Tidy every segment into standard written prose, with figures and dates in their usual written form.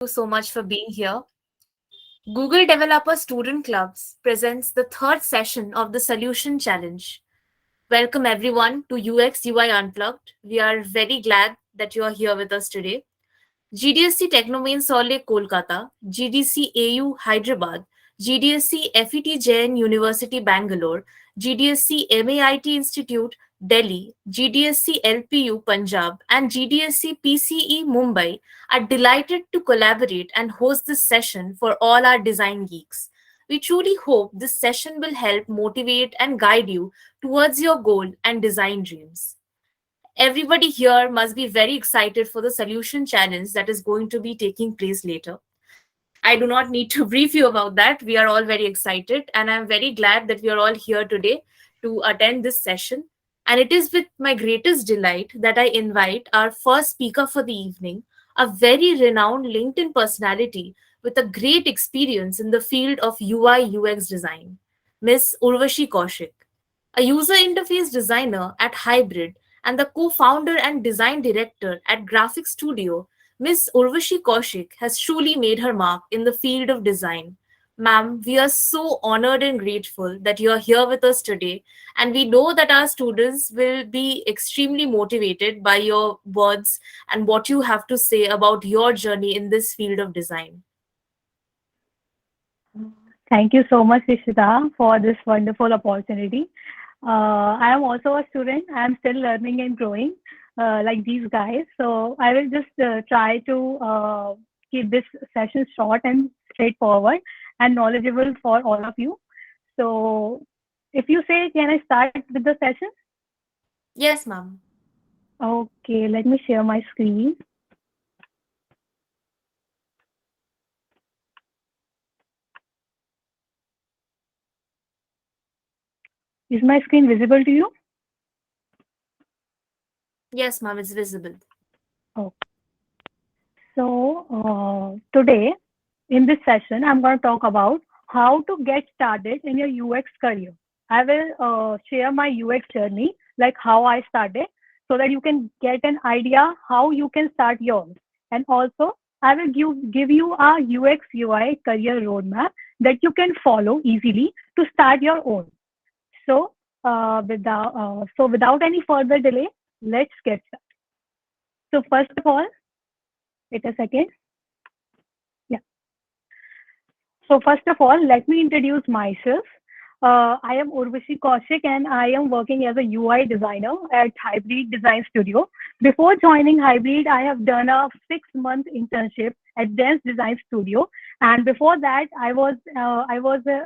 you so much for being here. Google Developer Student Clubs presents the third session of the Solution Challenge. Welcome everyone to UX UI Unplugged. We are very glad that you are here with us today. GDSC Technomain Sole Kolkata, GDC AU Hyderabad, GDSC FET Jain University Bangalore, GDSC MAIT Institute Delhi, GDSC LPU Punjab, and GDSC PCE Mumbai are delighted to collaborate and host this session for all our design geeks. We truly hope this session will help motivate and guide you towards your goal and design dreams. Everybody here must be very excited for the solution challenge that is going to be taking place later. I do not need to brief you about that. We are all very excited, and I'm very glad that we are all here today to attend this session. And it is with my greatest delight that I invite our first speaker for the evening, a very renowned LinkedIn personality with a great experience in the field of UI UX design, Miss Urvashi Kaushik, a user interface designer at Hybrid and the co founder and design director at Graphic Studio. Miss Urvashi Kaushik has truly made her mark in the field of design. Ma'am, we are so honored and grateful that you are here with us today, and we know that our students will be extremely motivated by your words and what you have to say about your journey in this field of design. Thank you so much, Ishita, for this wonderful opportunity. I am also a student. I am still learning and growing, like these guys. So I will just try to keep this session short and straightforward and knowledgeable for all of you. So if you say, can I start with the session? Yes, ma'am. Okay, let me share my screen. Is my screen visible to you? Yes, ma'am, it's visible. Oh, so today in this session, I'm going to talk about how to get started in your UX career. I will share my UX journey, like how I started, so that you can get an idea how you can start yours. And also, I will give you a UX UI career roadmap that you can follow easily to start your own. So, without any further delay, let's get started. So, first of all, wait a second. Yeah. So first of all, let me introduce myself. I am Urvashi Kaushik and I am working as a UI designer at Hybrid Design Studio. Before joining Hybrid, I have done a 6-month internship at Dance Design Studio, and before that, I was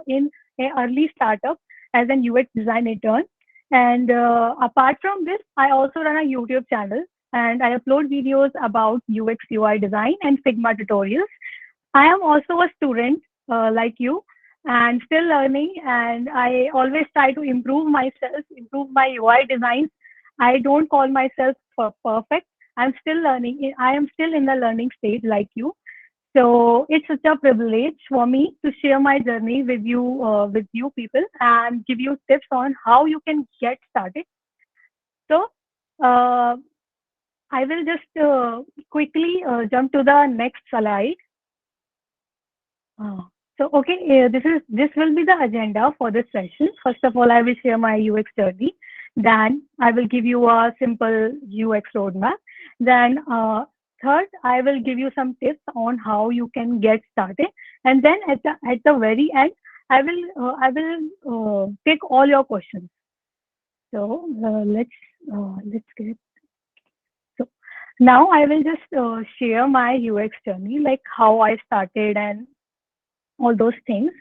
in an early startup as an UX design intern. And apart from this, I also run a YouTube channel and I upload videos about UX UI design and Figma tutorials. I am also a student like you and still learning, and I always try to improve myself, improve my UI designs. I don't call myself perfect. I'm still learning. I am still in the learning stage like you. So it's such a privilege for me to share my journey with you people, and give you tips on how you can get started. So uh, I will just quickly jump to the next slide. Uh, okay, this will be the agenda for this session. First of all, I will share my UX journey. Then I will give you a simple UX roadmap. Then third, I will give you some tips on how you can get started. And then at the very end, I will take all your questions. So let's get so now I will just share my UX journey, like how I started and all those things.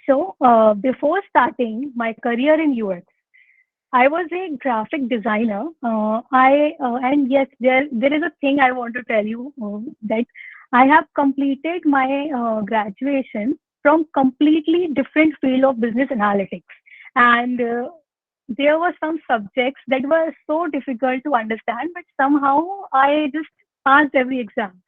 So before starting my career in UX, I was a graphic designer. I and yes, there is a thing I want to tell you that I have completed my graduation from completely different field of business analytics, and there were some subjects that were so difficult to understand, but somehow I just passed every exam.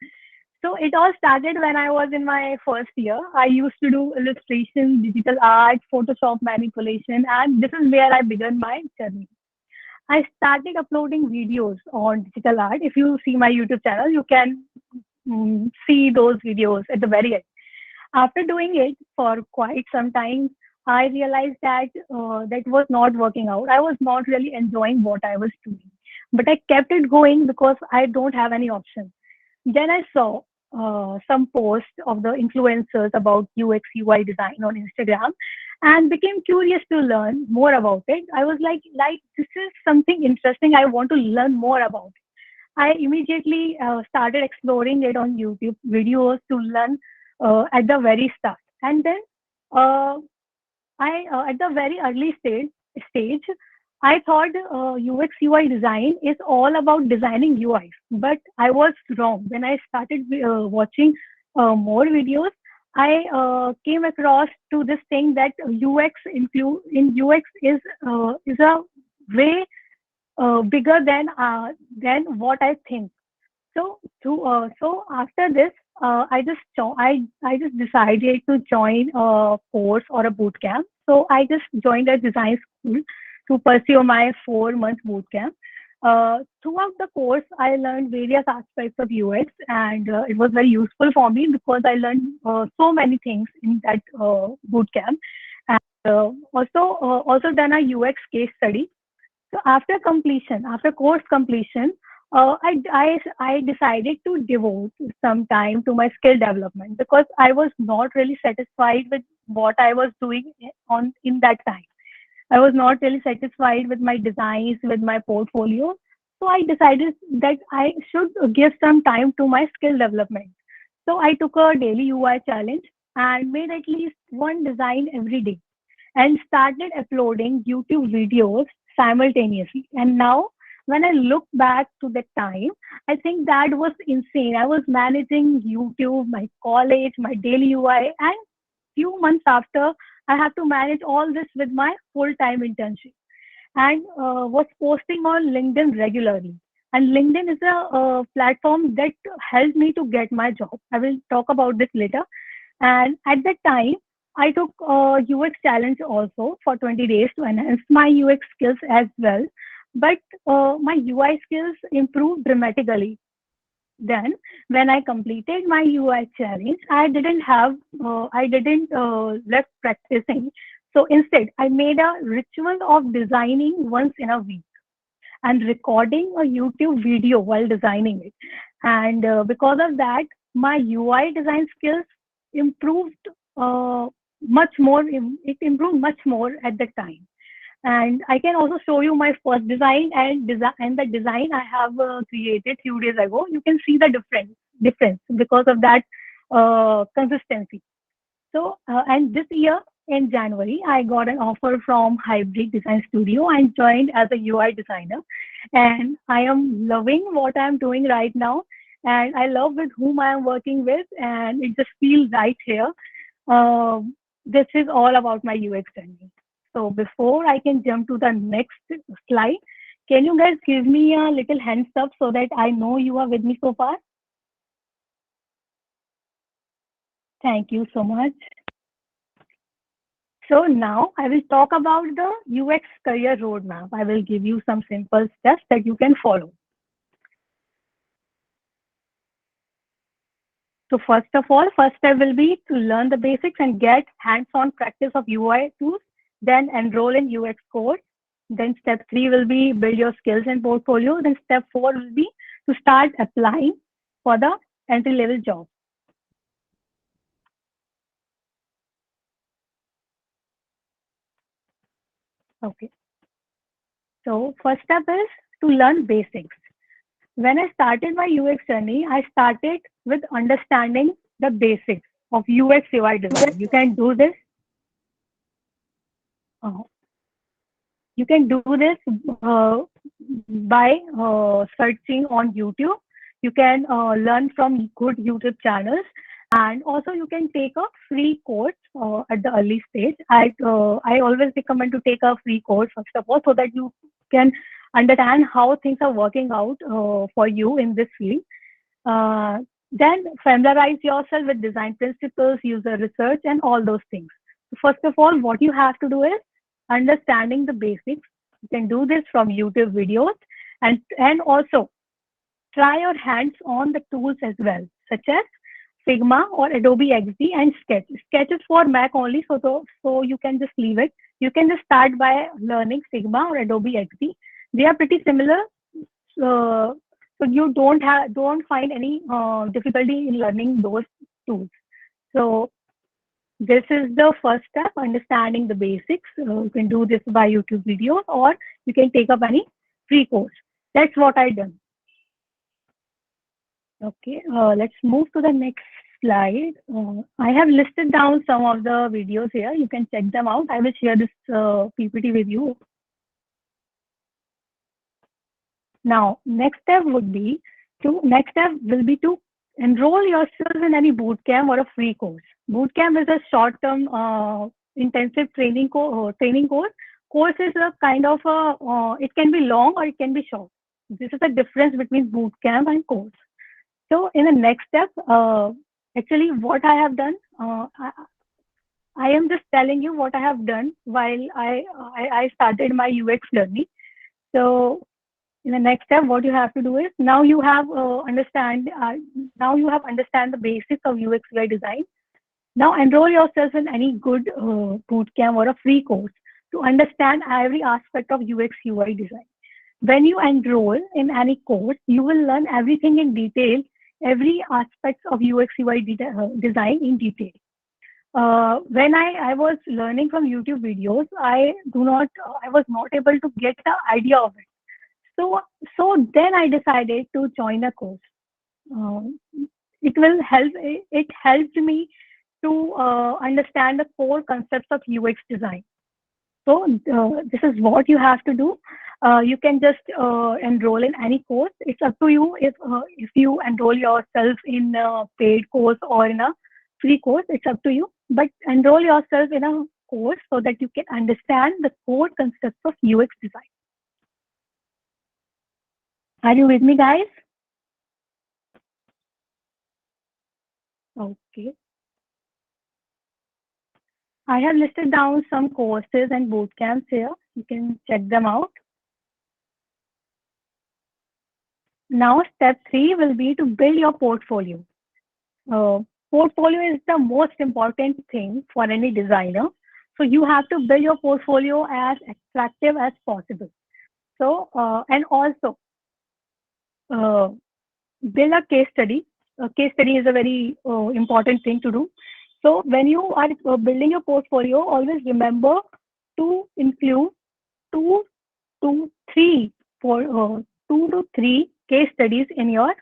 So it all started when I was in my first year. I used to do illustration, digital art, Photoshop manipulation, and this is where I began my journey. I started uploading videos on digital art. If you see my YouTube channel, you can see those videos at the very end. After doing it for quite some time, I realized that that was not working out. I was not really enjoying what I was doing, but I kept it going because I don't have any option. Then I saw some posts of the influencers about UX UI design on Instagram and became curious to learn more about it. I was like this is something interesting. I want to learn more about it. I immediately started exploring it on YouTube videos to learn at the very start. And then uh, at the very early stage, I thought UX UI design is all about designing UIs, but I was wrong. When I started watching more videos, I came across to this thing that UX is a way bigger than what I think. So after this, I just decided to join a course or a boot camp. So I just joined a design school to pursue my 4 month boot camp. Throughout the course, I learned various aspects of UX, and it was very useful for me because I learned so many things in that boot camp. And also done a UX case study. So after course completion, I decided to devote some time to my skill development because I was not really satisfied with what I was doing on in that time. I was not really satisfied with my designs, with my portfolio. So I decided that I should give some time to my skill development. So I took a daily UI challenge and made at least one design every day and started uploading YouTube videos simultaneously. And now, when I look back to that time, I think that was insane. I was managing YouTube, my college, my daily UI, and few months after, I have to manage all this with my full-time internship and was posting on LinkedIn regularly. And LinkedIn is a platform that helped me to get my job. I will talk about this later. And at that time, I took a UX challenge also for 20 days to enhance my UX skills as well. But my UI skills improved dramatically. Then, when I completed my UI challenge, I didn't left practicing. So instead, I made a ritual of designing once in a week and recording a YouTube video while designing it. And because of that, my UI design skills improved much more. It improved much more at the time. And I can also show you my first design and the design I have created few days ago. You can see the difference because of that consistency. So, and this year in January, I got an offer from Hybrid Design Studio and joined as a UI designer. And I am loving what I'm doing right now. And I love with whom I am working with, and it just feels right here. This is all about my UX journey. So before I can jump to the next slide, can you guys give me a little hands up so that I know you are with me so far? Thank you so much. So now I will talk about the UX career roadmap. I will give you some simple steps that you can follow. So first of all, first step will be to learn the basics and get hands-on practice of UI tools, then enroll in UX course. Then step 3 will be build your skills and portfolio. Then step 4 will be to start applying for the entry-level job. Okay. So first step is to learn basics. When I started my UX journey, I started with understanding the basics of UX UI design. Uh, you can do this uh, by searching on YouTube. You can learn from good YouTube channels, and also you can take a free course at the early stage. I always recommend to take a free course first of all, so that you can understand how things are working out for you in this field. Uh, then familiarize yourself with design principles, user research, and all those things. So first of all, what you have to do is understanding the basics. You can do this from YouTube videos and also try your hands on the tools as well. such as Figma or Adobe XD and Sketch. Sketch is for Mac only, so you can just leave it. You can just start by learning Figma or Adobe XD. They are pretty similar, so you don't find any difficulty in learning those tools. So this is the first step, understanding the basics. You can do this by YouTube videos or you can take up any free course. That's what I done. Okay, let's move to the next slide. I have listed down some of the videos here. You can check them out. I will share this PPT with you. Now, next step will be to enroll yourself in any bootcamp or a free course. Bootcamp is a short-term intensive training course. Course is a kind of it can be long or it can be short. This is the difference between bootcamp and course. So in the next step, actually what I have done, I am just telling you what I have done while I started my UX learning. So in the next step, what you have to do is now you have understand the basics of UX UI design. Now enroll yourself in any good bootcamp or a free course to understand every aspect of UX UI design. When you enroll in any course, you will learn everything in detail, every aspect of UX UI design in detail. When I was learning from YouTube videos, I was not able to get the idea of it. So then I decided to join a course. It will help. It helped me to understand the core concepts of UX design. So this is what you have to do. You can just enroll in any course. It's up to you if you enroll yourself in a paid course or in a free course. It's up to you. But enroll yourself in a course so that you can understand the core concepts of UX design. Are you with me, guys? Okay. I have listed down some courses and boot camps here. You can check them out. Now, step 3 will be to build your portfolio. Portfolio is the most important thing for any designer. So you have to build your portfolio as attractive as possible. So, and also build a case study. A case study is a very important thing to do. So when you are building your portfolio, always remember to include two to three case studies in your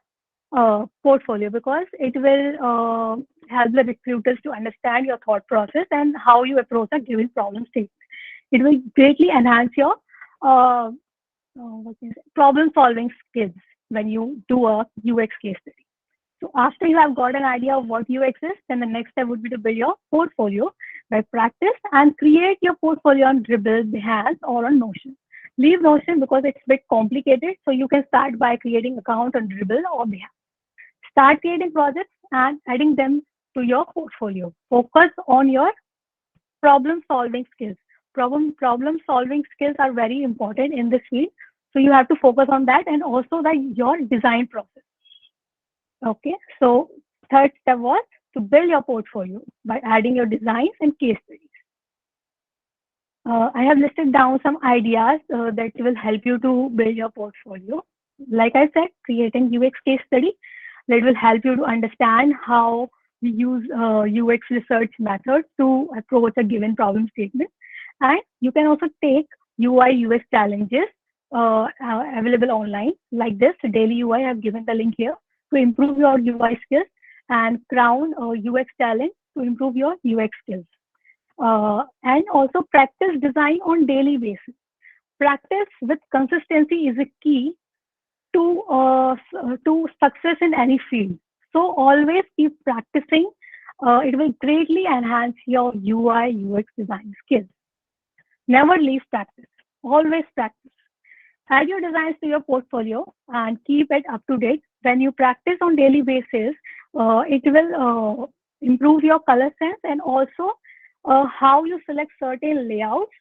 portfolio, because it will help the recruiters to understand your thought process and how you approach a given problem statement. It will greatly enhance your problem solving skills when you do a UX case study. So after you have got an idea of what UX is, then the next step would be to build your portfolio by practice and create your portfolio on Dribble, Behance, or on Notion. Leave Notion because it's a bit complicated, so you can start by creating account on Dribble or Behance. Start creating projects and adding them to your portfolio. Focus on your problem solving skills. Problem solving skills are very important in this field, so you have to focus on that, and also your design process. Okay, so third step was to build your portfolio by adding your designs and case studies. I have listed down some ideas that will help you to build your portfolio. Like I said, creating UX case study that will help you to understand how we use UX research methods to approach a given problem statement. And you can also take UI UX challenges available online like this. Daily UI, I have given the link here, to improve your UI skills, and Crown UX challenge to improve your UX skills. And also practice design on daily basis. Practice with consistency is a key to success in any field. So always keep practicing. It will greatly enhance your UI UX design skills. Never leave practice. Always practice. Add your designs to your portfolio and keep it up to date. When you practice on daily basis, it will improve your color sense, and also how you select certain layouts,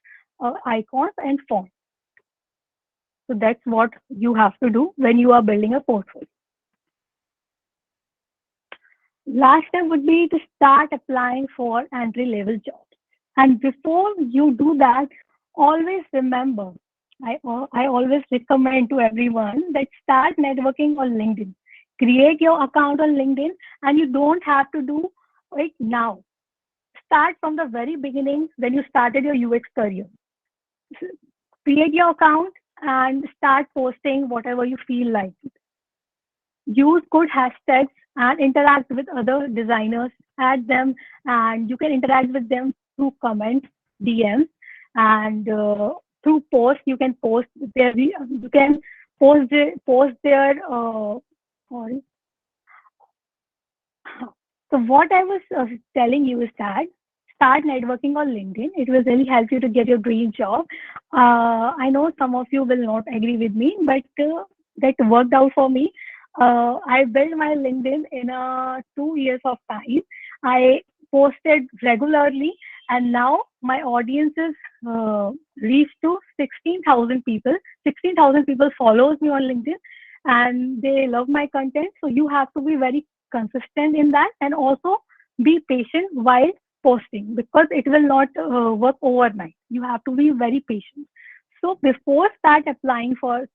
icons, and fonts. So that's what you have to do when you are building a portfolio. Last step would be to start applying for entry level jobs. And before you do that, always remember, I always recommend to everyone that start networking on LinkedIn. Create your account on LinkedIn, and you don't have to do it now. Start from the very beginning when you started your UX career. Create your account and start posting whatever you feel like. Use good hashtags and interact with other designers, add them, and you can interact with them through comments, DMs, and through posts. You can post their, you can post their, sorry. So what I was telling you is that start networking on LinkedIn. It will really help you to get your dream job. I know some of you will not agree with me, but that worked out for me. I built my LinkedIn in 2 years of time. I posted regularly, and now my audience is reached to 16,000 people. 16,000 people follows me on LinkedIn, and they love my content. So you have to be very consistent in that, and also be patient while posting, because it will not work overnight. You have to be very patient. So before start applying for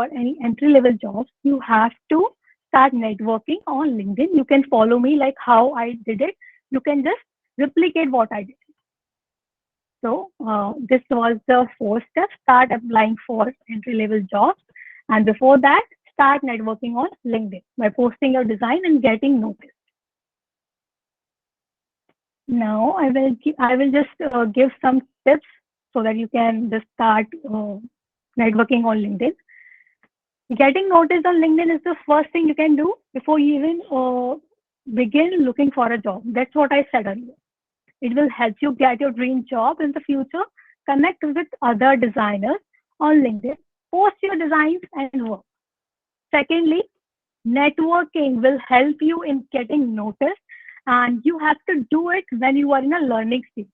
any entry level jobs, you have to start networking on LinkedIn. You can follow me like how I did it. You can just replicate what I did. So this was the fourth step: start applying for entry level jobs, and before that, start networking on LinkedIn by posting your design and getting noticed. Now I will just give some tips so that you can just start networking on LinkedIn. Getting noticed on LinkedIn is the first thing you can do before you even begin looking for a job. That's what I said earlier. It will help you get your dream job in the future. Connect with other designers on LinkedIn. Post your designs and work. Secondly, networking will help you in getting noticed, and you have to do it when you are in a learning stage.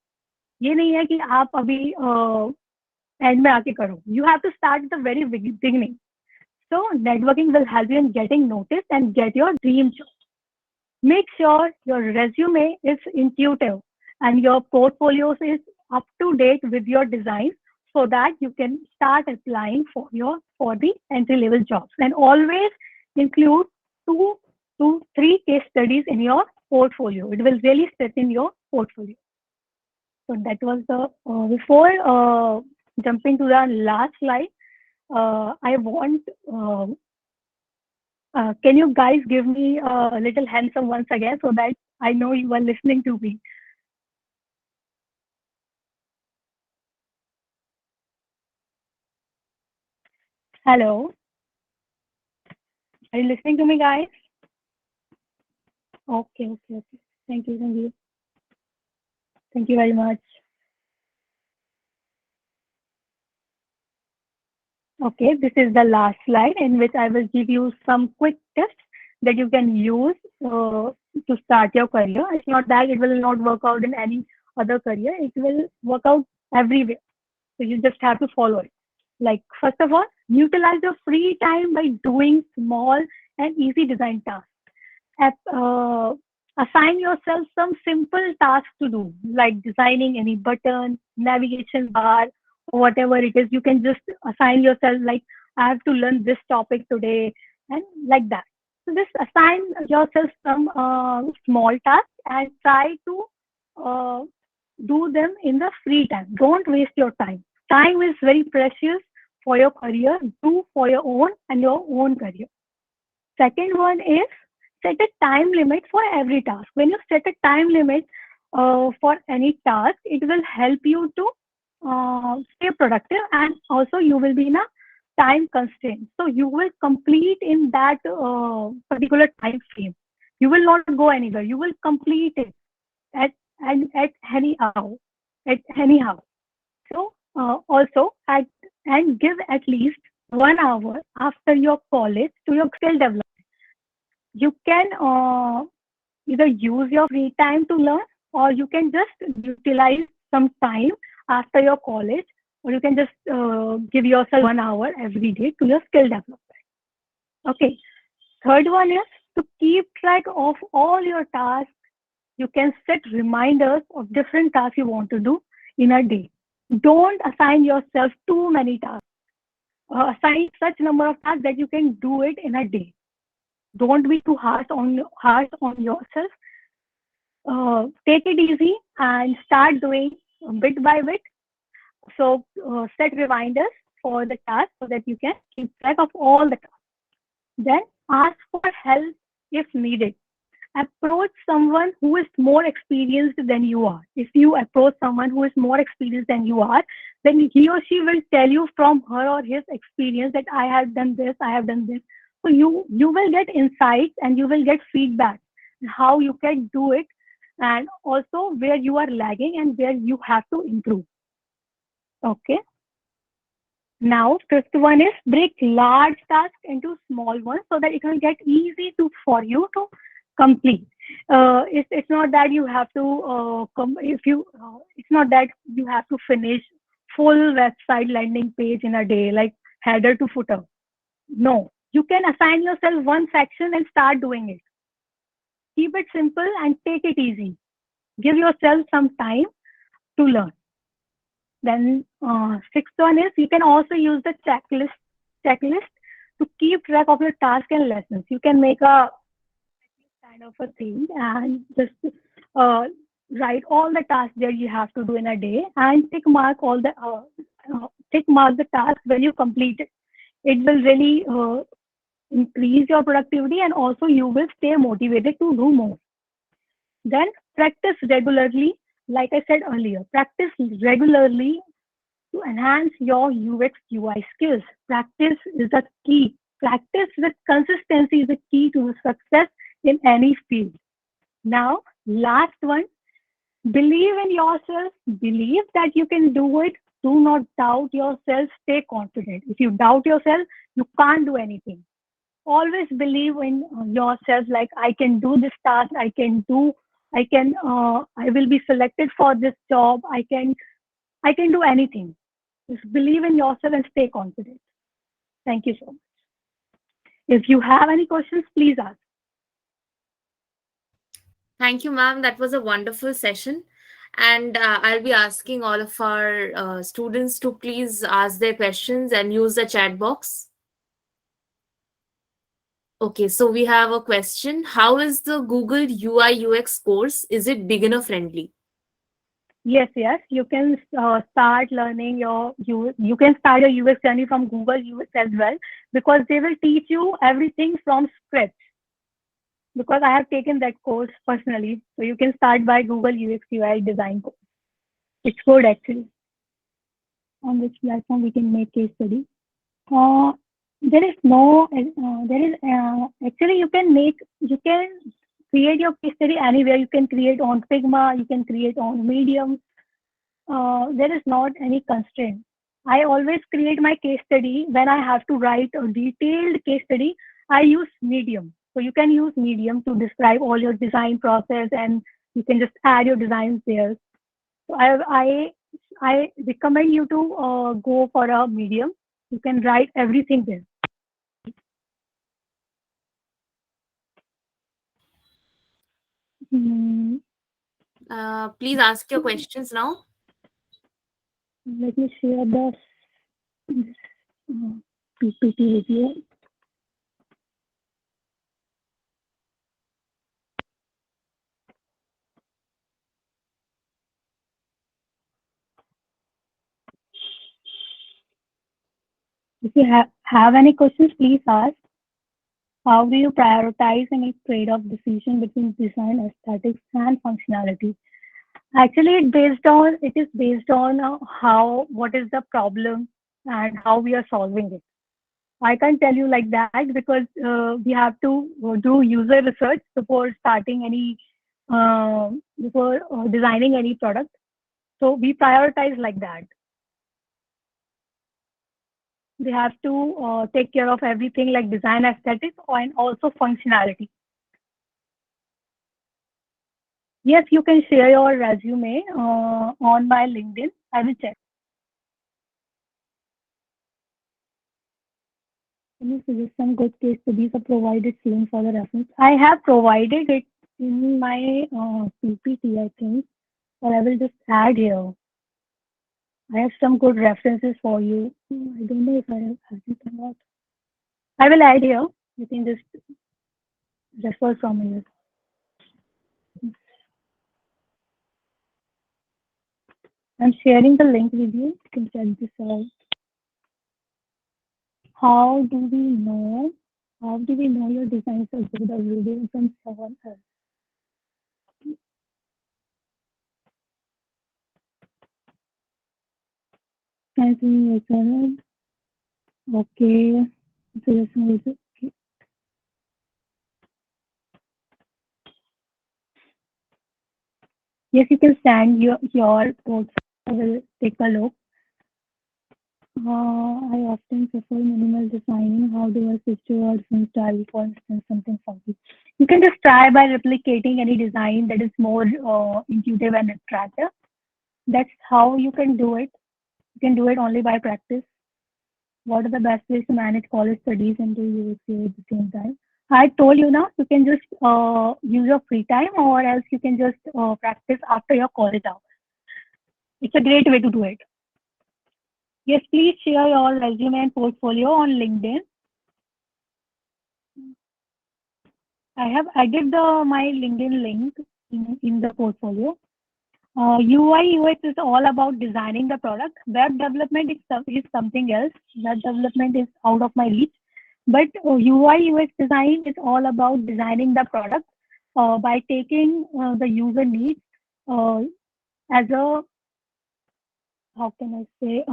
ये नहीं है कि आप अभी and में आके करो. You have to start at the very beginning. So networking will help you in getting noticed and get your dream job. Make sure your resume is intuitive and your portfolio is up to date with your designs, so that you can start applying for the entry level jobs. And always include 2 to 3 case studies in your portfolio. It will really strengthen your portfolio. So that was the before jumping to the last slide. I want. Can you guys give me a little handsome once again so that I know you are listening to me? Hello, are you listening to me, guys? Okay, okay, okay. Thank you, thank you, thank you very much. Okay, this is the last slide in which I will give you some quick tips that you can use to start your career. It's not that it will not work out in any other career. It will work out everywhere. So you just have to follow it. Like, first of all, utilize your free time by doing small and easy design tasks. Assign yourself some simple tasks to do, like designing any button, navigation bar, or whatever it is. You can just assign yourself, like, I have to learn this topic today, and like that. So just assign yourself some small tasks and try to uh, do them in the free time. Don't waste your time. Time is very precious for your career. Do for your own and your own career. Second one is set a time limit for every task. When you set a time limit for any task, it will help you to stay productive, and also you will be in a time constraint. So you will complete in that particular time frame. You will not go anywhere. You will complete it at at any hour. At anyhow. So also at and give at least 1 hour after your college to your skill development. You can either use your free time to learn, or you can just utilize some time after your college, or you can just give yourself 1 hour every day to your skill development. Okay. Third one is To keep track of all your tasks, you can set reminders of different tasks you want to do in a day. Don't assign yourself too many tasks. Assign such number of tasks that you can do it in a day. Don't be too harsh on yourself. Take it easy and start doing bit by bit. So set reminders for the task so that you can keep track of all the tasks. Then ask for help if needed. Approach someone who is more experienced than you are. If you approach someone who is more experienced than you are, then he or she will tell you from her or his experience that I have done this, I have done this. So you will get insights and you will get feedback how you can do it, and also where you are lagging and where you have to improve. Okay. Now, fifth one is break large tasks into small ones so that it will get easy to for you to complete. It's not that you have to if you it's not that you have to finish full website landing page in a day, like header to footer. No, you can assign yourself one section and start doing it. Keep it simple and take it easy. Give yourself some time to learn. Then sixth one is you can also use the checklist to keep track of your task and lessons. You can make a kind of a thing and just uh, write all the tasks that you have to do in a day and tick mark the task when you complete it. It will really increase your productivity and also you will stay motivated to do more. Then practice regularly. Like I said earlier, practice regularly to enhance your UX UI skills. Practice is the key. Practice with consistency is the key to success in any field. Now, last one, believe in yourself. Believe that you can do it. Do not doubt yourself. Stay confident. If you doubt yourself, you can't do anything. Always believe in yourself, like I can do this task, I will be selected for this job, I can do anything. Just believe in yourself and stay confident. Thank you so much. If you have any questions, please ask. Thank you, ma'am. That was a wonderful session. And I'll be asking all of our students to please ask their questions and use the chat box. Okay, so we have a question. How is the Google UI UX course? Is it beginner friendly? Yes, you can start learning you can start your UX journey from Google UX as well, because they will teach you everything from scratch. Because I have taken that course personally, so you can start by Google UX UI design course. It's good actually. On which platform we can make case study? Uh, there is no, there is actually you can create your case study anywhere. You can create on Figma, you can create on Medium. There is not any constraint. I always create my case study when I have to write a detailed case study. I use Medium. So you can use Medium to describe all your design process and you can just add your designs there. So I recommend you to go for a Medium. You can write everything there. Hmm, Please ask your questions now. let me share this PPT with you. If you have any questions, please ask. How do you prioritize and make trade-off decision between design, aesthetics, and functionality? Actually, it is based on what is the problem and how we are solving it. I can't tell you like that because we have to do user research before designing any product. So we prioritize like that. We have to take care of everything like design, aesthetics, and also functionality. Yes, you can share your resume on my LinkedIn. I will check. Can you suggest some good case studies or provided link for the reference? I have provided it in my PPT, I think, but I will just add here. I have some good references for you. I don't know if I have added or not. I will add here. You can just refer from here. I'm sharing the link with you. You can check this out. How do we know? How do we know your designs are good or reading from someone else? Can you see okay. So okay. Yes, you can send your quotes. I will take a look. I often prefer minimal designing. How do I switch to a different style, for instance, something funky? You can just try by replicating any design that is more intuitive and attractive. That's how you can do it. You can do it only by practice. What are the best ways to manage college studies and do USC at the same time? I told you now, you can just use your free time or else you can just practice after your college hours. It's a great way to do it. Yes, please share your resume and portfolio on LinkedIn. I have added my LinkedIn link in the portfolio. UI UX is all about designing the product. Web development is something else. Web development is out of my reach. But UI UX design is all about designing the product by taking the user needs uh, as a, how can I say,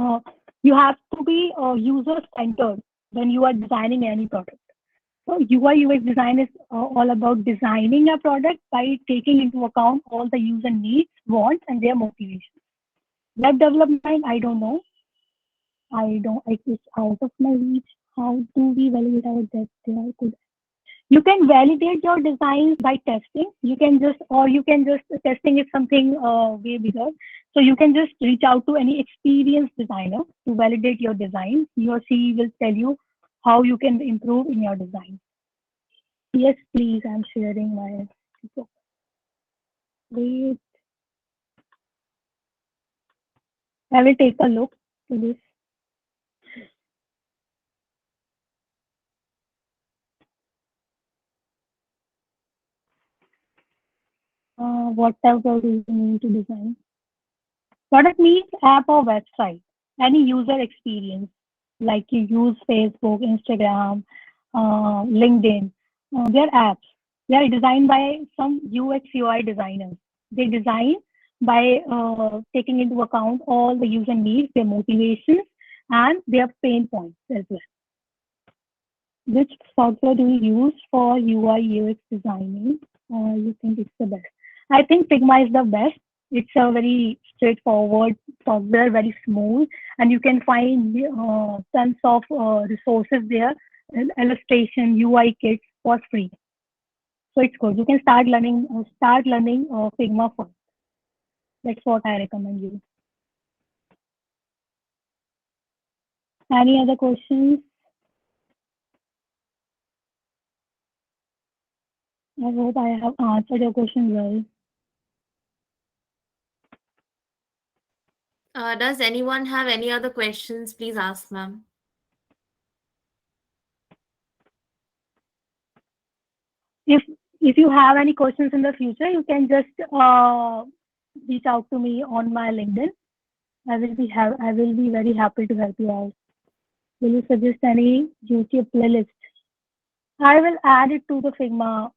you have to be user centered when you are designing any product. So UI UX design is all about designing a product by taking into account all the user needs, wants, and their motivation. Web development, I don't know. It's out of my reach. How do we validate our that they are good? You can validate your designs by testing. You can just, testing is something way bigger. So you can just reach out to any experienced designer to validate your design. He or she will tell you how you can improve in your design. Yes, please. I'm sharing my book. Wait, I will take a look to this. What type of do you need to design? Product means app or website. Any user experience, like you use Facebook, Instagram, LinkedIn. They're apps. They are designed by some UX UI designers. They design by taking into account all the user needs, their motivations, and their pain points as well. Which software do you use for UI UX designing? You think it's the best? I think Figma is the best. It's a very straightforward software, very smooth, and you can find tons of resources there, illustration, UI kits for free. So it's good. You can start learning Figma first. That's what I recommend you. Any other questions? I hope I have answered your question well. Does anyone have any other questions? Please ask, ma'am. if if you have any questions in the future, you can just reach out to me on my LinkedIn. I will be very happy to help you out. Will you suggest any YouTube playlist? I will add it to the Figma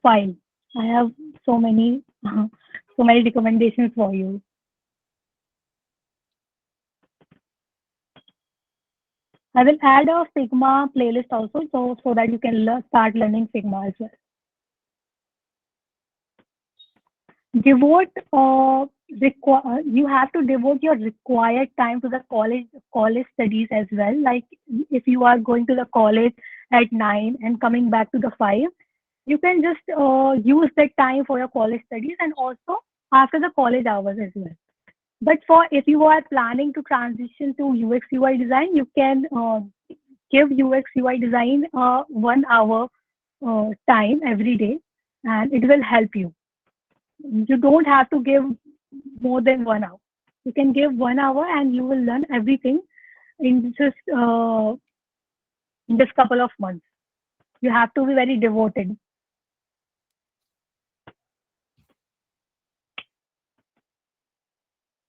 file. I have so many so many recommendations for you. I will add a Figma playlist also, so that you can start learning Figma as well. Devote you have to devote your required time to the college studies as well. Like if you are going to the college at 9 and coming back to the 5, you can just use that time for your college studies and also after the college hours as well. But for if you are planning to transition to UX UI design, you can give UX UI design 1 hour time every day, and it will help you. You don't have to give more than 1 hour. You can give 1 hour and you will learn everything in just couple of months. You have to be very devoted.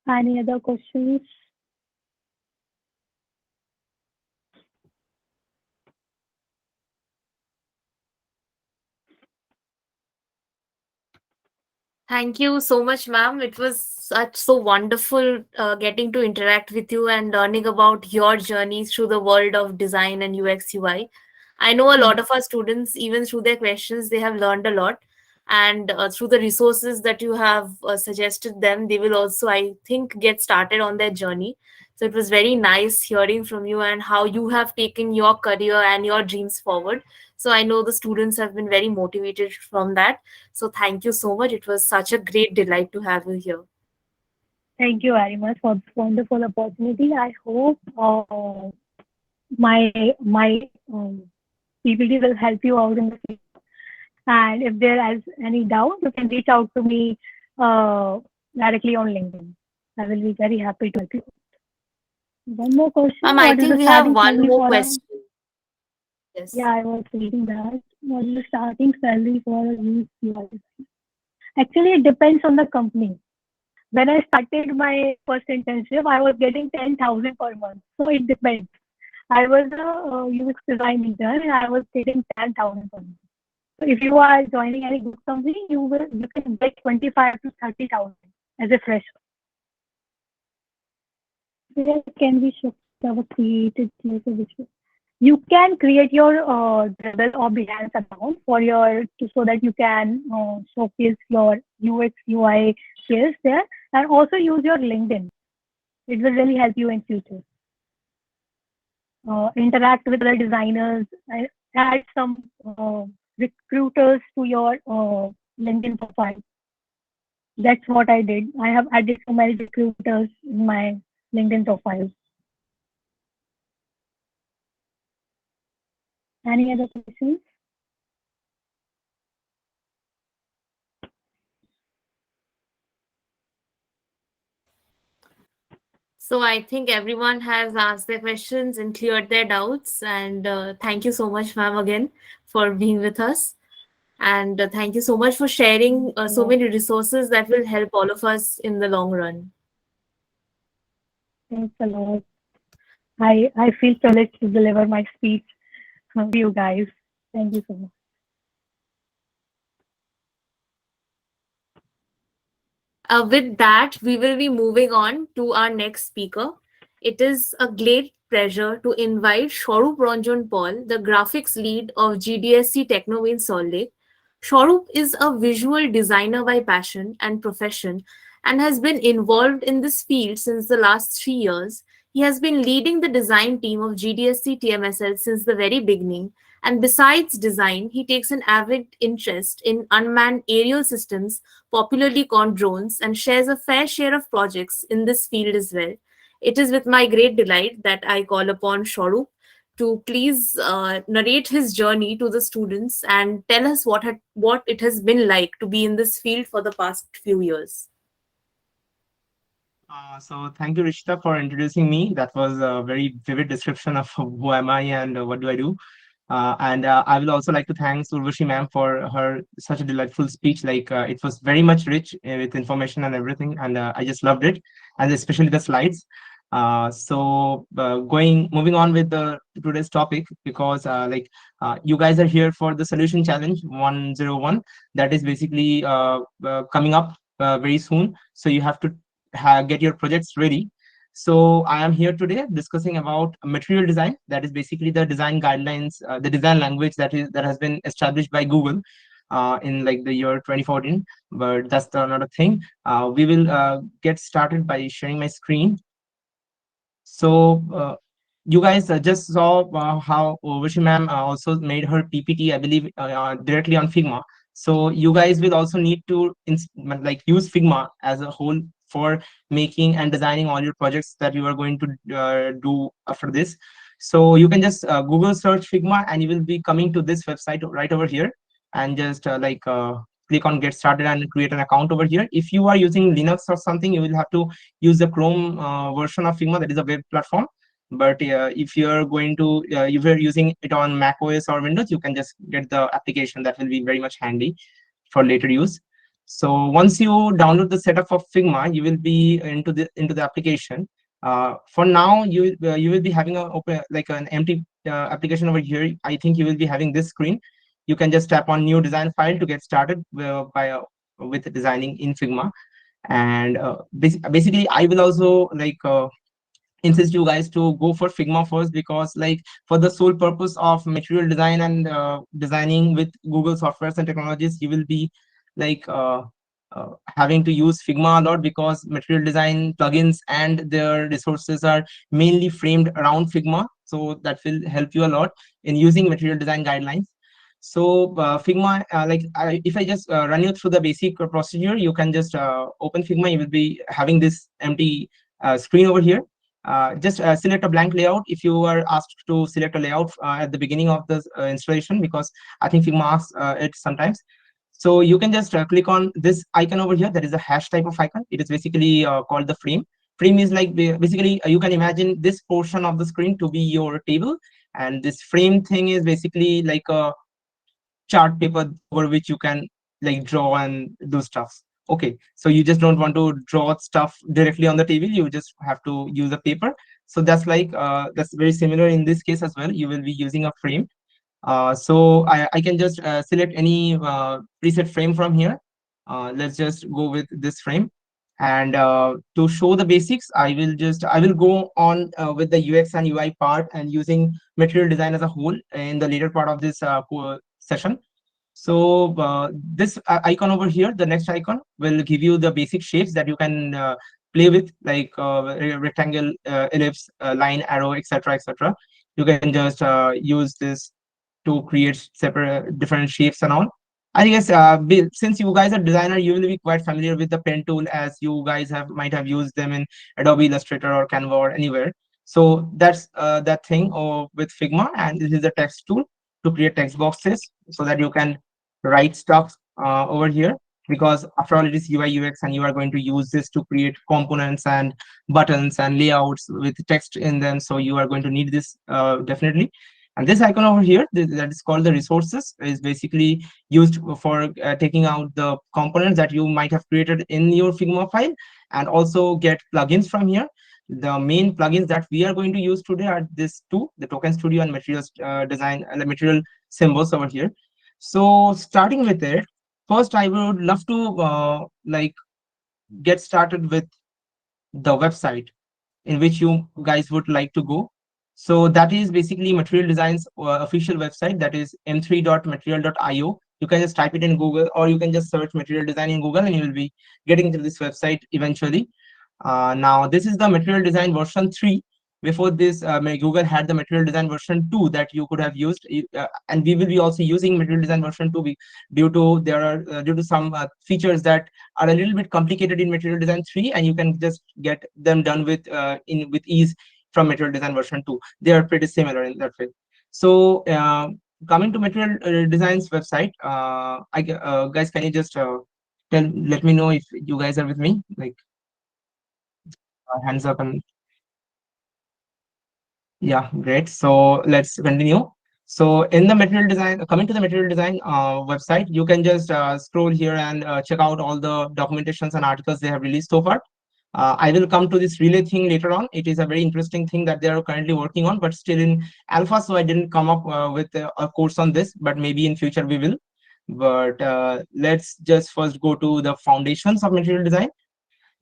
Any other questions? Thank you so much, ma'am. It was such so wonderful getting to interact with you and learning about your journey through the world of design and UX UI. I know a Thank lot of our students, even through their questions, they have learned a lot. And through the resources that you have suggested them, they will also, I think, get started on their journey. So it was very nice hearing from you and how you have taken your career and your dreams forward. So I know the students have been very motivated from that. So thank you so much. It was such a great delight to have you here. thank you very much for this wonderful opportunity. I hope my PPT will help you out in the future. And if there is any doubt, you can reach out to me uh, directly on LinkedIn. I will be very happy to help you. One more question. I What is think the we have starting one salary more for a... question. Yes. Yeah, I was reading that. What is the starting salary for a youth UI? Actually, it depends on the company. When I started my first internship, I was getting 10,000 per month. So it depends. I was a UX design intern and I was getting 10,000 per month. So if you are joining any good company, you can get 25 to 30,000 as a fresher. Where can we show our created place of visual? You can create your Dribble or Behance account for your so that you can showcase your UX UI skills there, and also use your LinkedIn. It will really help you in future. Interact with other designers, and add some recruiters to your LinkedIn profile. That's what I did. I have added so many recruiters in my LinkedIn profile. Any other questions? So I think everyone has asked their questions and cleared their doubts. And thank you so much, ma'am, again for being with us. And thank you so much for sharing Thanks a so lot. many resources that will help all of us in the long run. Thanks a lot. I feel privileged to deliver my speech to you guys. Thank you so much. With that, we will be moving on to our next speaker. It is a great pleasure to invite Shorup Ranjan Paul, the graphics lead of GDSC Techno in Salt Lake. Shorup is a visual designer by passion and profession and has been involved in this field since the last 3 years. He has been leading the design team of GDSC TMSL since the very beginning. And besides design, he takes an avid interest in unmanned aerial systems, popularly called drones, and shares a fair share of projects in this field as well. It is with my great delight that I call upon Shorup to please narrate his journey to the students and tell us what it has been like to be in this field for the past few years. So thank you, Rishita, for introducing me. That was a very vivid description of who am I and what do I do. And I will also like to thank Urvashi ma'am for her such a delightful speech. Like it was very much rich with information and everything, and I just loved it, and especially the slides. Going moving on with the today's topic, because you guys are here for the solution challenge 101 that is basically coming up very soon. So you have to get your projects ready. So I am here today discussing about material design. That is basically the design guidelines, the design language that has been established by Google in like the year 2014. But that's another thing. We will get started by sharing my screen. So you guys just saw how Vishi ma'am also made her PPT, I believe, directly on Figma. So you guys will also need to like use Figma as a whole for making and designing all your projects that you are going to do after this. So you can just Google search Figma, and you will be coming to this website right over here, and just click on get started and create an account over here. If you are using Linux or something, you will have to use the Chrome version of Figma, that is a web platform. But if you're going to if you're using it on Mac OS or Windows, you can just get the application. That will be very much handy for later use. So once you download the setup of Figma, you will be into the application. For now, you will be having a open like an empty application over here. I think you will be having this screen. You can just tap on new design file to get started with designing in Figma. And basically, I will also insist you guys to go for Figma first, because like for the sole purpose of material design and designing with Google softwares and technologies, you will be like having to use Figma a lot, because material design plugins and their resources are mainly framed around Figma. So that will help you a lot in using material design guidelines. So Figma, if I just run you through the basic procedure, you can just open Figma. You will be having this empty screen over here. Just select a blank layout if you are asked to select a layout at the beginning of the installation, because I think Figma asks it sometimes. So you can just click on this icon over here. That is a hash type of icon. It is basically called the frame. Frame is like basically you can imagine this portion of the screen to be your table, and this frame thing is basically like a chart paper over which you can like draw and do stuff. Okay, so you just don't want to draw stuff directly on the table, you just have to use a paper. So that's very similar in this case as well. You will be using a frame. So I can just select any preset frame from here. Let's just go with this frame. And to show the basics, I will go on with the UX and UI part, and using material design as a whole in the later part of this session. So this icon over here, the next icon, will give you the basic shapes that you can play with, like rectangle, ellipse, line, arrow, etc., etc. You can just use this to create separate different shapes and all. I guess since you guys are designer, you will be quite familiar with the pen tool, as you guys have might have used them in Adobe Illustrator or Canva or anywhere. So that's that thing with Figma, and this is the text tool to create text boxes so that you can write stuff over here. Because after all, it is UI UX, and you are going to use this to create components and buttons and layouts with text in them. So you are going to need this definitely. And this icon over here, that is called the resources, is basically used for taking out the components that you might have created in your Figma file, and also get plugins from here. The main plugins that we are going to use today are this two, the Token Studio and Materials Design, and the Material Symbols over here. So starting with it, first I would love to get started with the website in which you guys would like to go. So that is basically Material Design's official website, that is m3.material.io. You can just type it in Google, or you can just search Material Design in Google, and you will be getting to this website eventually. Now, this is the Material Design version 3. Before this, Google had the Material Design version 2 that you could have used, and we will be also using Material Design version 2 due to some features that are a little bit complicated in Material Design 3, and you can just get them done with ease from Material Design version 2. They are pretty similar in that way. So coming to Material Design's website, guys, can you just let me know if you guys are with me? Like hands up and yeah, great. So let's continue. So in the material design, coming to the material design website, you can just scroll here and check out all the documentations and articles they have released so far. I will come to this relay thing later on. It is a very interesting thing that they are currently working on, but still in alpha, so I didn't come up with a course on this, but maybe in future we will. But let's just first go to the foundations of material design.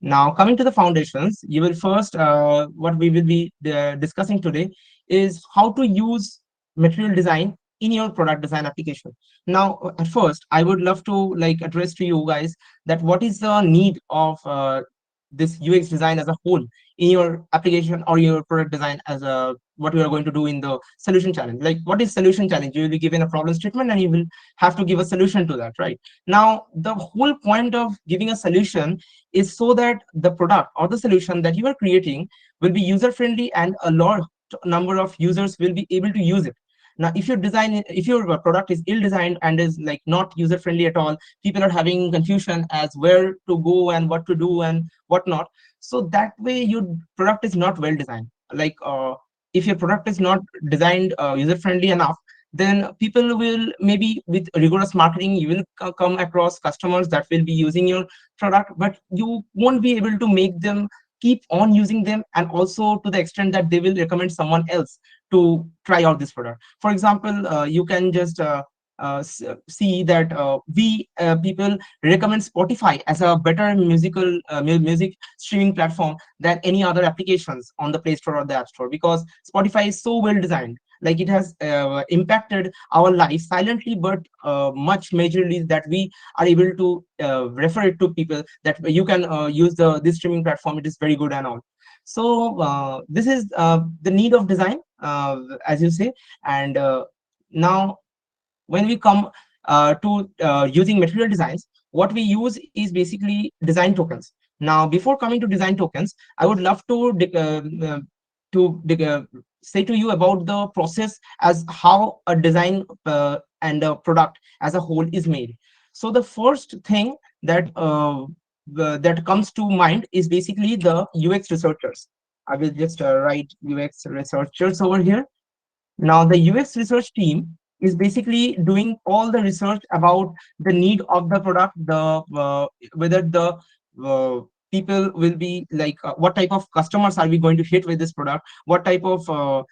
Now, coming to the foundations, you will first, what we will be discussing today is how to use material design in your product design application. Now, at first, I would love to like address to you guys that what is the need of this UX design as a whole in your application or your product design as a what you are going to do in the solution challenge. Like, what is solution challenge? You will be given a problem statement, and you will have to give a solution to that, right? Now, the whole point of giving a solution is so that the product or the solution that you are creating will be user friendly and number of users will be able to use it. Now if your product is ill designed and is like not user friendly at all, people are having confusion as where to go and what to do and whatnot. So that way your product is not well designed. Like if your product is not designed user friendly enough, then people will, maybe with rigorous marketing, you will come across customers that will be using your product, but you won't be able to make them keep on using them, and also to the extent that they will recommend someone else to try out this product. For example, you can just see that we people recommend Spotify as a better music streaming platform than any other applications on the Play Store or the App Store, because Spotify is so well designed. Like it has impacted our life silently, but much majorly, that we are able to refer it to people that you can use this streaming platform. It is very good and all. So this is the need of design, as you say. And now when we come to using material designs, what we use is basically design tokens. Now before coming to design tokens, I would love to say to you about the process as how a design and a product as a whole is made. So the first thing that that comes to mind is basically the UX researchers. I will just write UX researchers over here. Now, the UX research team is basically doing all the research about the need of the product, the whether the uh, people will be like, what type of customers are we going to hit with this product, what type of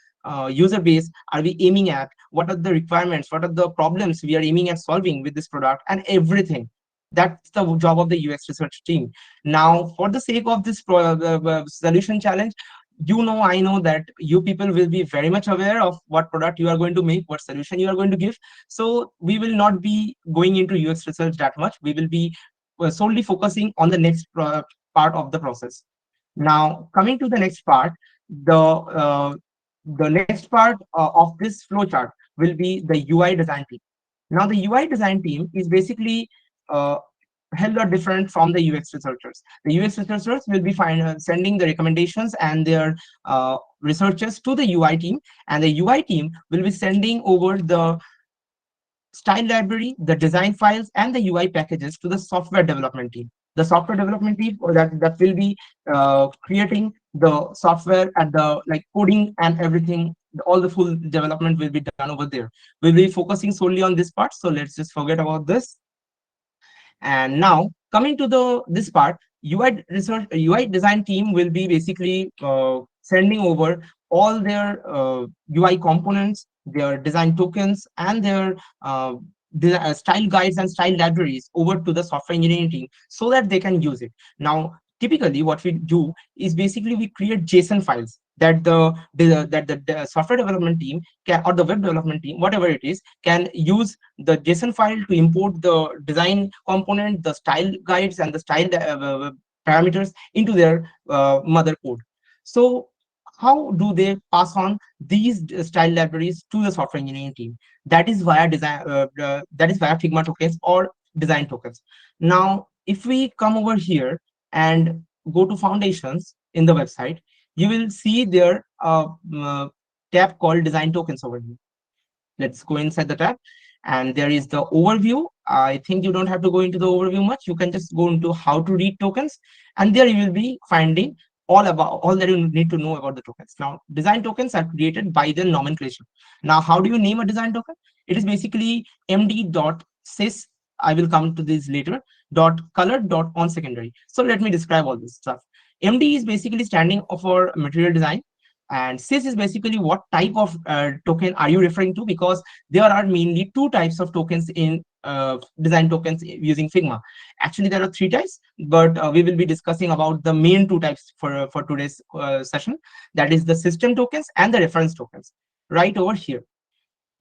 user base are we aiming at, what are the requirements, what are the problems we are aiming at solving with this product, and everything. That's the job of the UX research team. Now, for the sake of this solution challenge, I know that you people will be very much aware of what product you are going to make, what solution you are going to give. So we will not be going into UX research that much. We will be solely focusing on the next part of the process. Now, coming to the next part, the next part of this flowchart will be the UI design team. Now, the UI design team is basically uh, hell lot different from the UX researchers. The UX researchers will be sending the recommendations and their researchers to the UI team, and the UI team will be sending over the style library, the design files, and the UI packages to the software development team. The software development team that will be creating the software and the like coding and everything. All the full development will be done over there. We'll be focusing solely on this part. So let's just forget about this. And now coming to the this part, UI research, UI design team will be basically sending over all their UI components, their design tokens, and their style guides and style libraries over to the software engineering team so that they can use it. Now, typically, what we do is basically we create JSON files that the software development team can, or the web development team, whatever it is, can use the JSON file to import the design component, the style guides, and the style parameters into their mother code. So how do they pass on these style libraries to the software engineering team? That is via design. That is via Figma tokens or design tokens. Now, if we come over here and go to foundations in the website, you will see there tab called design tokens over here. Let's go inside the tab, and there is the overview. I think you don't have to go into the overview much. You can just go into how to read tokens, and there you will be finding all that you need to know about the tokens. Now, design tokens are created by the nomenclature. Now, how do you name a design token? It is basically md.sys. I will come to this later. .color.on secondary. So let me describe all this stuff. MD is basically standing for material design, and sys is basically what type of token are you referring to, because there are mainly two types of tokens in design tokens using Figma. Actually, there are three types, but we will be discussing about the main two types for today's session. That is the system tokens and the reference tokens, right over here.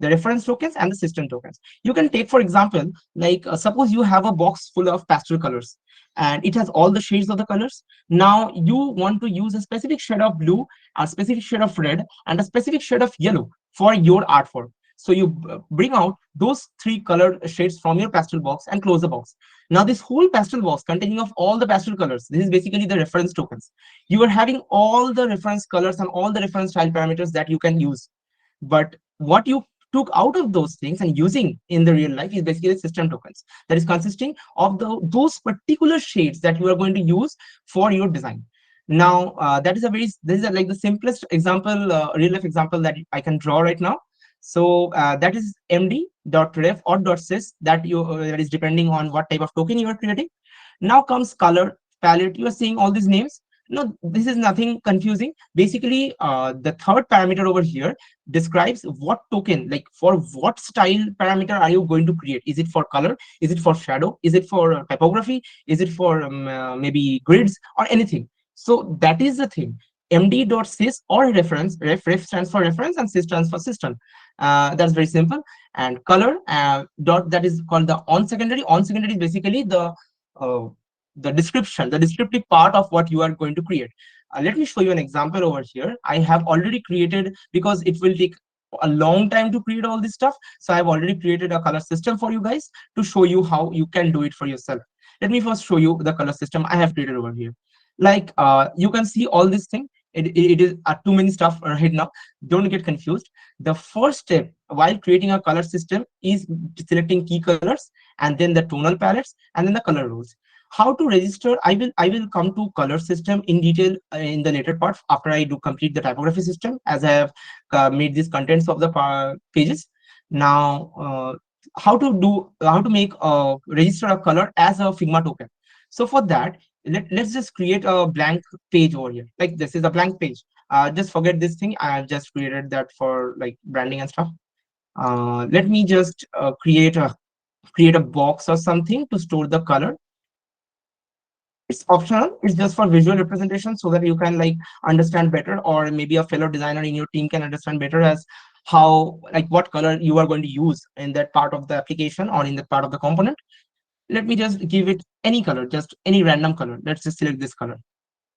The reference tokens and the system tokens. You can take, for example, like suppose you have a box full of pastel colors and it has all the shades of the colors. Now you want to use a specific shade of blue, a specific shade of red, and a specific shade of yellow for your artwork. So you bring out those three color shades from your pastel box and close the box. Now this whole pastel box containing of all the pastel colors, this is basically the reference tokens. You are having all the reference colors and all the reference style parameters that you can use. But what you took out of those things and using in the real life is basically system tokens, that is consisting of those particular shades that you are going to use for your design. Now that is a very, this is like the simplest example, real life example that I can draw right now. So that is md.ref or .sys, that you that is depending on what type of token you are creating. Now comes color palette. You are seeing all these names. No, this is nothing confusing. Basically, the third parameter over here describes what token, like for what style parameter are you going to create. Is it for color? Is it for shadow? Is it for typography? Is it for maybe grids or anything? So that is the thing. md.sys or reference, ref stands for reference and sys stands for system. That's very simple. And color dot, that is called the on secondary. On secondary is basically uh, the description, the descriptive part of what you are going to create. Let me show you an example over here. I have already created, because it will take a long time to create all this stuff, so I've already created a color system for you guys to show you how you can do it for yourself. Let me first show you the color system I have created over here. Like you can see all this thing. It is too many stuff right now. Don't get confused. The first step while creating a color system is selecting key colors, and then the tonal palettes, and then the color rules. How to register, I will come to color system in detail in the later part, after I do complete the typography system, as I have made these contents of the pages. Now how to make register a color as a Figma token. So for that, let's just create a blank page over here. Like this is a blank page. Just forget this thing, I have just created that for like branding and stuff. Let me just create a box or something to store the color. It's optional, it's just for visual representation, so that you can like understand better, or maybe a fellow designer in your team can understand better as how, like what color you are going to use in that part of the application or in that part of the component. Let me just give it any color, just any random color. Let's just select this color.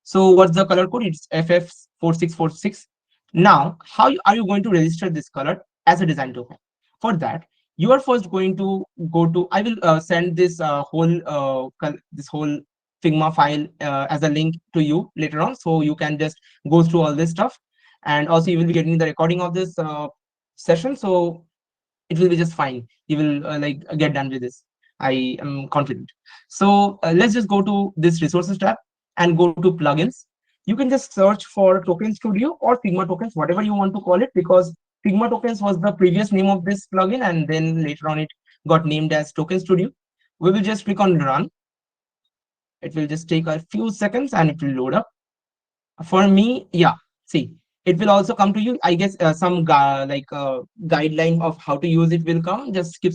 So what's the color code? It's FF4646. Now, are you going to register this color as a design token? For that, you are first going to go to, I will send this this whole Figma file as a link to you later on. So you can just go through all this stuff. And also you will be getting the recording of this session. So it will be just fine. You will like get done with this. I am confident. So let's just go to this resources tab and go to plugins. You can just search for Token Studio or Figma Tokens, whatever you want to call it, because Figma Tokens was the previous name of this plugin, and then later on it got named as Token Studio. We will just click on run. It will just take a few seconds and it will load up. For me, yeah, see, it will also come to you. I guess some guideline of how to use it will come. Just skip,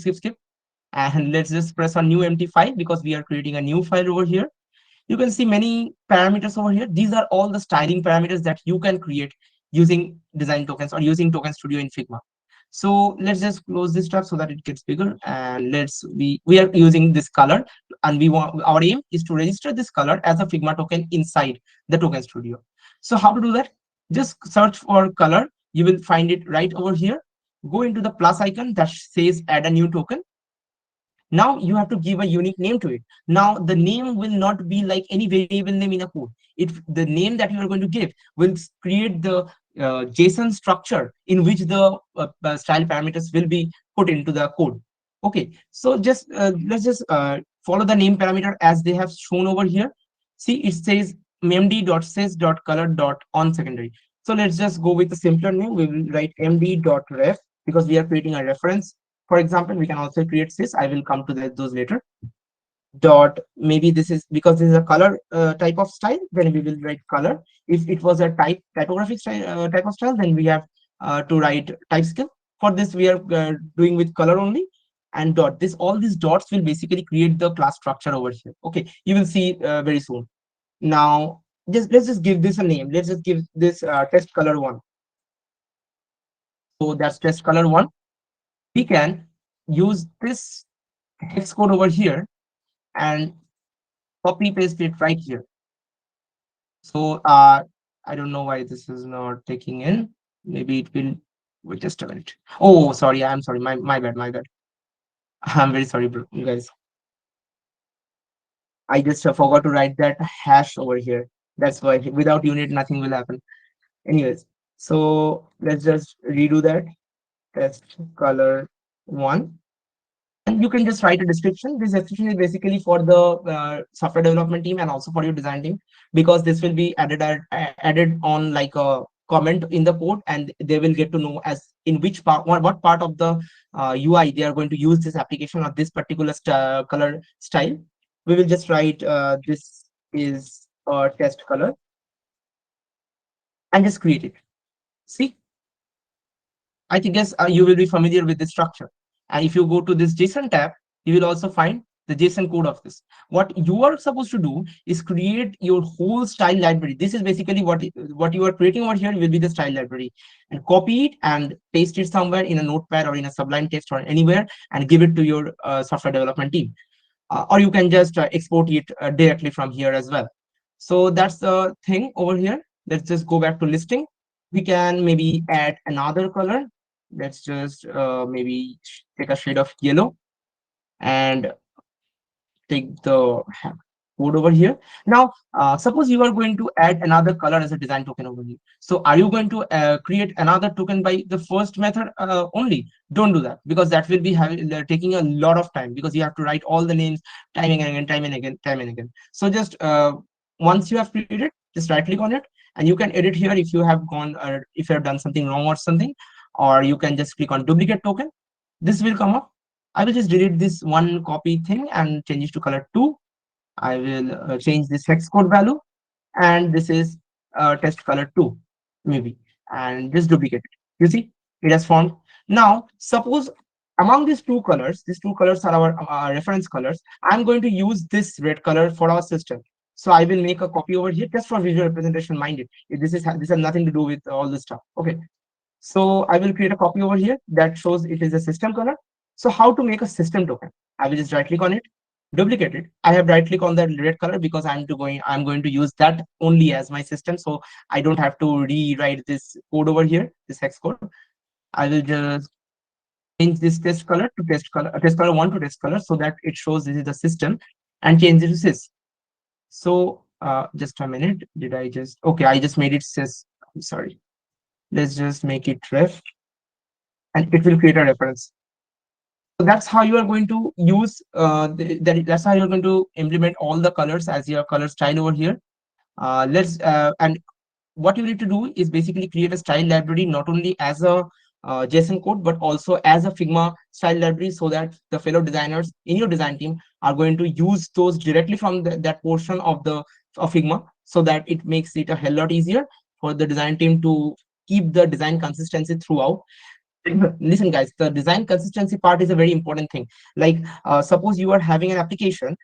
and let's just press on new empty file, because we are creating a new file over here. You can see many parameters over here. These are all the styling parameters that you can create using design tokens or using Token Studio in Figma. So let's just close this tab so that it gets bigger, and we are using this color, and we want, our aim is to register this color as a Figma token inside the Token Studio. So how to do that? Just search for color. You will find it right over here. Go into the plus icon that says add a new token. Now you have to give a unique name to it. Now the name will not be like any variable name in a code. The name that you are going to give will create the JSON structure in which the style parameters will be put into the code. Okay, so just let's just follow the name parameter as they have shown over here. See, it says md.sys.color.onSecondary. So let's just go with a simpler name. We will write md.ref, because we are creating a reference. For example, we can also create this. I will come to those later. Dot, maybe this is because this is a color type of style, then we will write color. If it was a typographic style, type of style, then we have to write type skill. For this, we are doing with color only. And dot, this, all these dots will basically create the class structure over here. Okay, you will see very soon. Now, let's just give this a name. Let's just give this test color one. So that's test color one. We can use this hex code over here and copy paste it right here. So I don't know why this is not taking in. Maybe it will. Wait just a minute. Oh, sorry. I'm sorry. My bad. My bad. I'm very sorry, bro, you guys. I just forgot to write that hash over here. That's why without unit nothing will happen. Anyways, so let's just redo that. Test color one, and you can just write a description. This description is basically for the software development team and also for your design team, because this will be added on like a comment in the code, and they will get to know as in which part, what part of the UI they are going to use this application or this particular color style. We will just write this is a test color and just create it. See, I think guess you will be familiar with the structure. And if you go to this JSON tab, you will also find the JSON code of this. What you are supposed to do is create your whole style library. This is basically what you are creating over here will be the style library, and copy it and paste it somewhere in a notepad or in a Sublime text or anywhere and give it to your software development team. Or you can just export it directly from here as well. So that's the thing over here. Let's just go back to listing. We can maybe add another color. Let's just maybe take a shade of yellow and take the code over here. Now, suppose you are going to add another color as a design token over here. So are you going to create another token by the first method only? Don't do that, because that will be taking a lot of time, because you have to write all the names time and again, time and again, time and again. So just once you have created, just right click on it, and you can edit here if you have gone, if you have done something wrong or something, or you can just click on duplicate token. This will come up. I will just delete this one copy thing and change it to color 2. I will change this hex code value, and this is test color 2 maybe, and just duplicate it. You see, it has formed. Now suppose among these two colors are our reference colors. I'm going to use this red color for our system. So I will make a copy over here just for visual representation minded. This has nothing to do with all this stuff. Okay, so I will create a copy over here that shows it is a system color. So how to make a system token? I will just right click on it, duplicate it. I have right click on that red color because I'm going to use that only as my system. So I don't have to rewrite this code over here, this hex code. I will just change this test color to test color, test color one to test color, so that it shows this is the system, and change it to sys. So just a minute. Did I just, okay, I just made it sys. I'm sorry. Let's just make it ref, and it will create a reference. So that's how you are going to use that's how you're going to implement all the colors as your color style over here. Let's and what you need to do is basically create a style library, not only as a JSON code, but also as a Figma style library, so that the fellow designers in your design team are going to use those directly from that portion of the of Figma, so that it makes it a hell lot easier for the design team to keep the design consistency throughout. Listen guys, the design consistency part is a very important thing. Like suppose you are having an application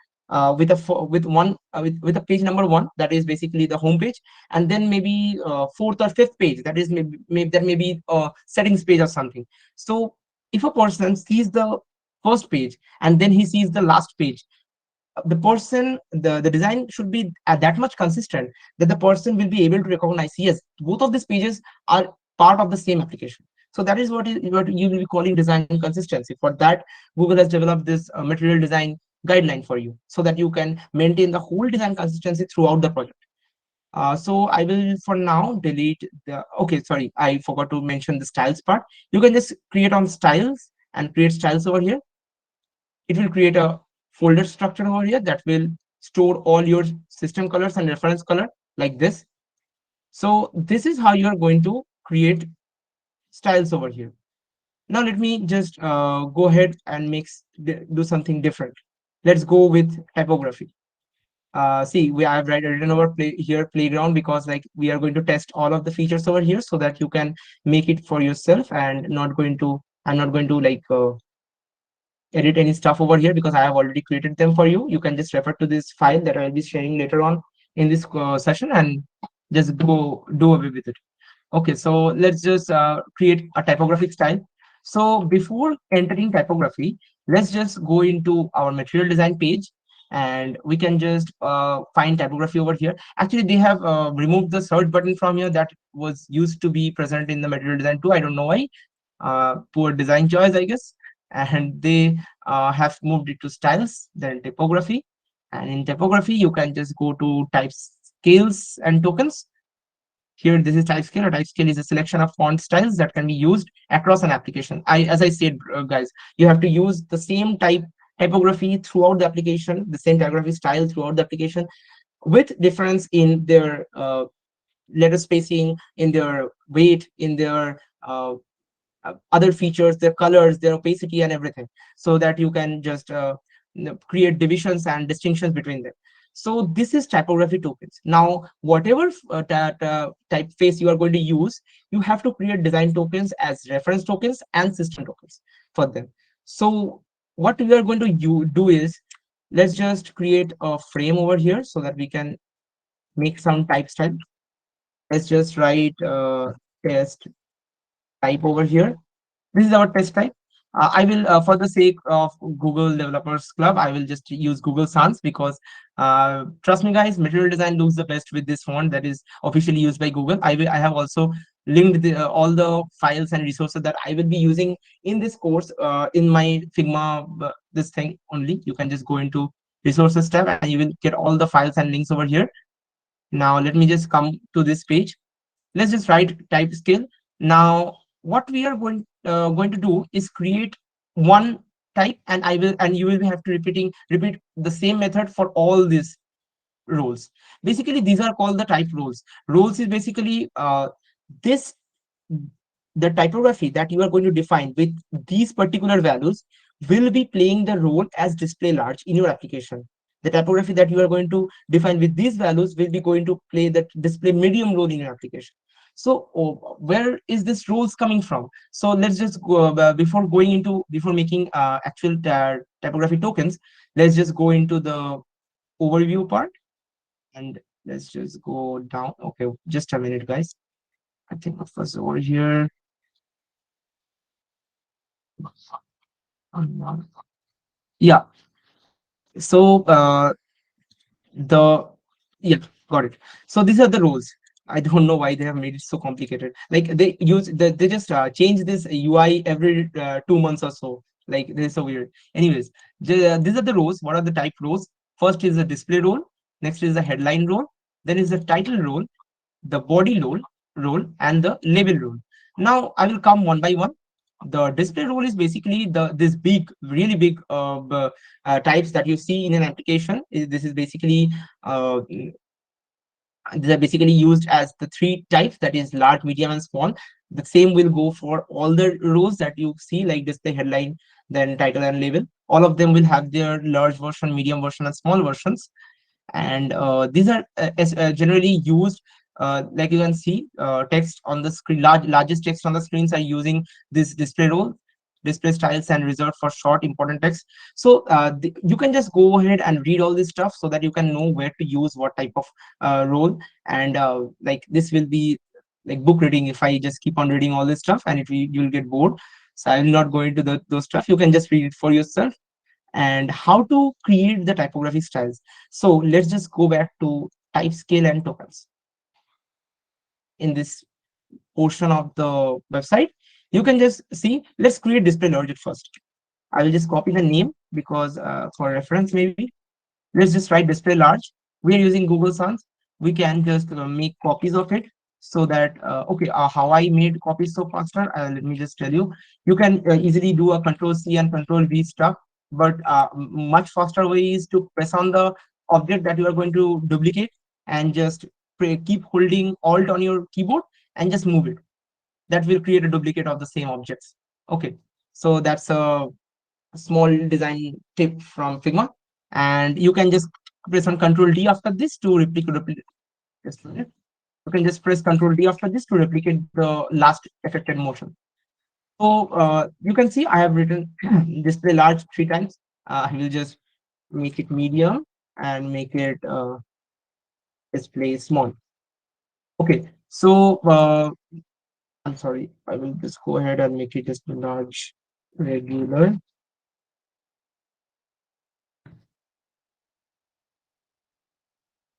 with a page number 1, that is basically the home page, and then maybe fourth or fifth page, that is maybe a settings page or something. So if a person sees the first page and then he sees the last page, the design should be that much consistent that the person will be able to recognize, yes, both of these pages are part of the same application. So that is what you will be calling design consistency. For that, Google has developed this material design guideline for you, so that you can maintain the whole design consistency throughout the project. So I will for now delete the, okay, sorry, I forgot to mention the styles part. You can just create on styles and create styles over here. It will create a folder structure over here that will store all your system colors and reference color like this. So this is how you are going to create styles over here. Now let me just go ahead and do something different. Let's go with typography. See, we have written over here playground, because like we are going to test all of the features over here, so that you can make it for yourself, and I'm not going to like edit any stuff over here, because I have already created them for you. You can just refer to this file that I'll be sharing later on in this session, and just go do away with it. Okay, so let's just create a typographic style. So before entering typography, let's just go into our material design page, and we can just find typography over here. Actually, they have removed the search button from here that was used to be present in the material design too. I don't know why. Poor design choice, I guess. And they have moved it to styles, then typography, And in typography, you can just go to type scales and tokens. Here, this is type scale. A type scale is a selection of font styles that can be used across an application. As I said, guys, you have to use the same typography throughout the application, the same typography style throughout the application, with difference in their letter spacing, in their weight, in their other features, their colors, their opacity, and everything, so that you can just create divisions and distinctions between them. So this is typography tokens. Now, whatever typeface you are going to use, you have to create design tokens as reference tokens and system tokens for them. So what we are going to do is, let's just create a frame over here so that we can make some type style. Let's just write test type over here. This is our test type. I will, for the sake of Google Developers Club, I will just use Google Sans, because trust me, guys, material design looks the best with this font that is officially used by Google. I have also linked all the files and resources that I will be using in this course in my Figma, this thing only. You can just go into resources tab and you will get all the files and links over here. Now, let me just come to this page. Let's just write type scale. Now, what we are going to do is create one type, and you will have to repeat the same method for all these roles. Basically, these are called the type roles. Roles is basically this the typography that you are going to define with these particular values will be playing the role as display large in your application. The typography that you are going to define with these values will be going to play that display medium role in your application. So where is this roles coming from? So let's just go, before making actual typography tokens, let's just go into the overview part, and let's just go down. Okay, just a minute, guys. I think first over here. Yeah. So the yeah, got it. So these are the roles. I don't know why they have made it so complicated. Like they just change this UI every 2 months or so. Like this is so weird. Anyways, these are the roles. What are the type roles? First is the display role. Next is the headline role. Then is the title role, the body role, and the label role. Now I will come one by one. The display role is basically this big, really big types that you see in an application. This is basically these are basically used as the three types, that is large, medium, and small. The same will go for all the rows that you see, like display, headline, then title and label. All of them will have their large version, medium version, and small versions. And these are generally used, like you can see, text on the screen, largest text on the screens are using this display role. Display styles and reserved for short important text. So you can just go ahead and read all this stuff so that you can know where to use what type of role. And like this will be like book reading if I just keep on reading all this stuff, and if you'll get bored. So I'm not going to those stuff. You can just read it for yourself. And how to create the typography styles. So let's just go back to type scale and tokens. In this portion of the website, you can just see, let's create display large at first. I will just copy the name because for reference, maybe. Let's just write display large. We are using Google Sans. We can just make copies of it, so that okay, how I made copies so faster, let me just tell you. You can easily do a control C and control V stuff, but much faster way is to press on the object that you are going to duplicate, and just keep holding alt on your keyboard and just move it. That will create a duplicate of the same objects. Okay, so that's a small design tip from Figma. And you can just press on Control D after this to replicate. Just a minute. You can just press Control D after this to replicate the last affected motion. So you can see I have written display large 3 times. I will just make it medium and make it display small. Okay, so I'm sorry, I will just go ahead and make it display large regular.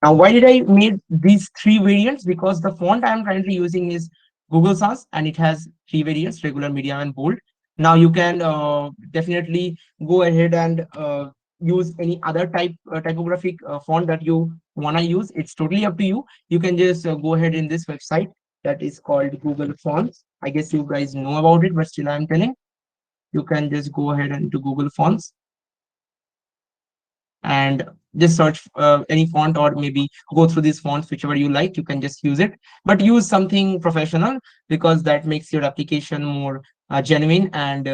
Now, why did I make these 3 variants? Because the font I am currently using is Google Sans, and it has 3 variants: regular, medium, and bold. Now you can definitely go ahead and use any other typographic font that you want to use. It's totally up to you. You can just go ahead in this website that is called Google Fonts. I guess you guys know about it, but still I'm telling. You can just go ahead into Google Fonts and just search any font, or maybe go through these fonts, whichever you like. You can just use it, but use something professional, because that makes your application more genuine and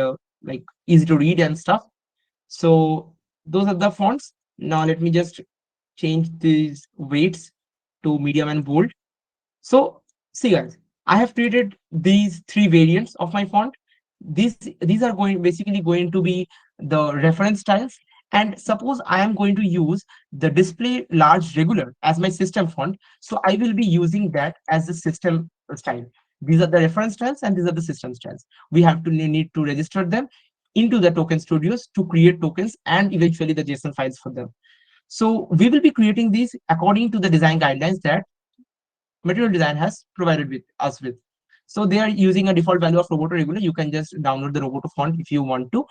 like easy to read and stuff. So those are the fonts. Now let me just change these weights to medium and bold. So see guys, I have created these three variants of my font. These are going basically going to be the reference styles. And suppose I am going to use the display large regular as my system font. So I will be using that as the system style. These are the reference styles and these are the system styles. We have to need to register them into the token studios to create tokens and eventually the JSON files for them. So we will be creating these according to the design guidelines that Material Design has provided with us with. So they are using a default value of Roboto regular. You can just download the Roboto font if you want to.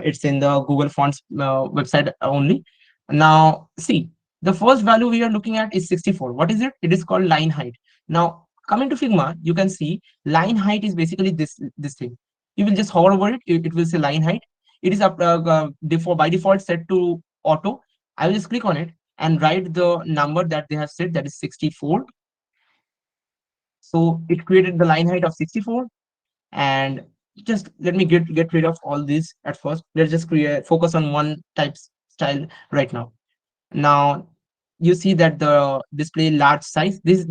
It's in the Google Fonts website only. Now, see, the first value we are looking at is 64. What is it? It is called line height. Now, coming to Figma, you can see line height is basically this thing. You will just hover over it. It will say line height. It is up by default set to auto. I will just click on it and write the number that they have set, that is 64. So it created the line height of 64. And just let me get rid of all these at first. Let's just focus on one type style right now. Now you see that the display large size, this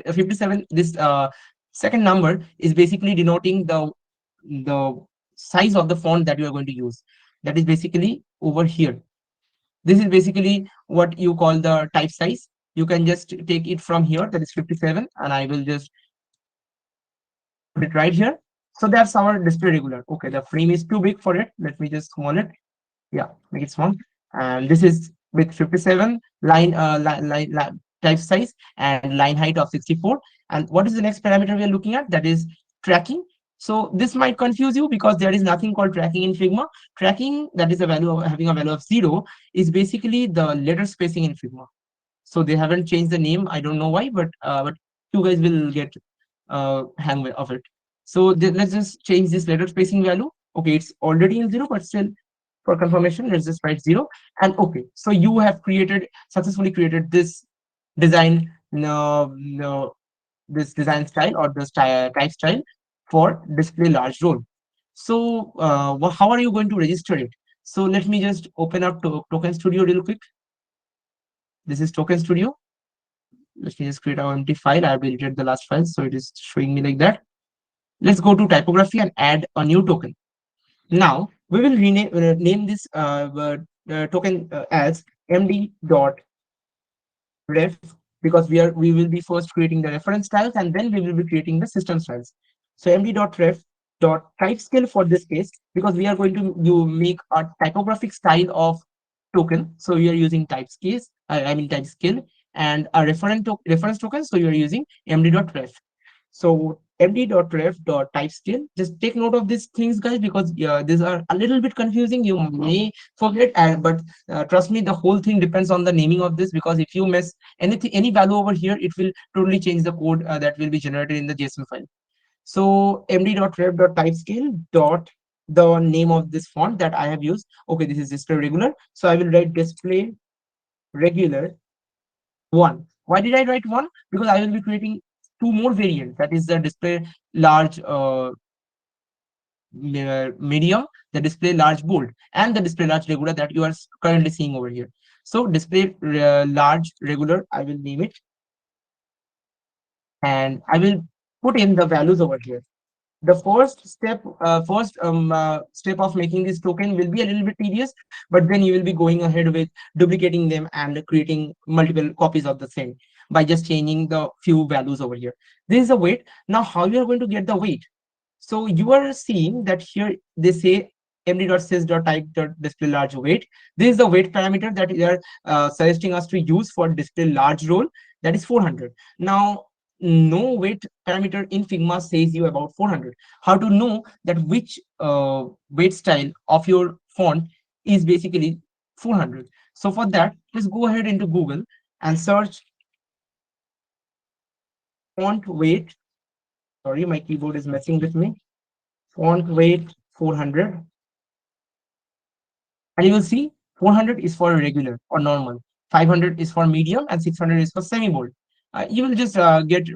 57, this second number is basically denoting the size of the font that you are going to use. That is basically over here. This is basically what you call the type size. You can just take it from here, that is 57, and I will just put it right here. So that's our display regular. Okay, the frame is too big for it. Let me just small it. Yeah, make it small. And this is with 57 line type size and line height of 64. And what is the next parameter we are looking at? That is tracking. So this might confuse you because there is nothing called tracking in Figma. Tracking, that is a value of having a value of 0, is basically the letter spacing in Figma. So they haven't changed the name. I don't know why, but you guys will get hang of it. So let's just change this letter spacing value. Okay, it's already in 0, but still for confirmation, let's just write 0. And okay, so you have successfully created this design, this design style or the type style for display large role. So how are you going to register it? So let me just open up to Token Studio real quick. This is Token Studio. Let me just create our empty file. I have deleted the last file, so it is showing me like that. Let's go to typography and add a new token. Now we will name this token as md.ref, because we will be first creating the reference styles and then we will be creating the system styles. So md.ref dot type scale for this case, because we are going to make a typographic style of token. So we are using type scale, I mean type scale, and a reference token. So you are using md.ref. So md.ref.typescale. Just take note of these things, guys, because these are a little bit confusing. You may forget, but trust me, the whole thing depends on the naming of this. Because if you miss any value over here, it will totally change the code that will be generated in the JSON file. So md.ref.typescale dot the name of this font that I have used. Okay, this is display regular. So I will write display regular 1. Why did I write 1? Because I will be creating two more variants. That is the display large medium, the display large bold, and the display large regular that you are currently seeing over here. So display large regular, I will name it, and I will put in the values over here. The first step of making this token will be a little bit tedious, but then you will be going ahead with duplicating them and creating multiple copies of the same by just changing the few values over here. This is the weight. Now how you are going to get the weight? So you are seeing that here they say md.sys.type.display large weight. This is the weight parameter that they are suggesting us to use for display large role, that is 400. Now no weight parameter in Figma says you about 400. How to know that which weight style of your font is basically 400. So for that, let's go ahead into Google and search font weight. Sorry, my keyboard is messing with me. Font weight 400. And you will see 400 is for regular or normal, 500 is for medium, and 600 is for semi bold. You will just get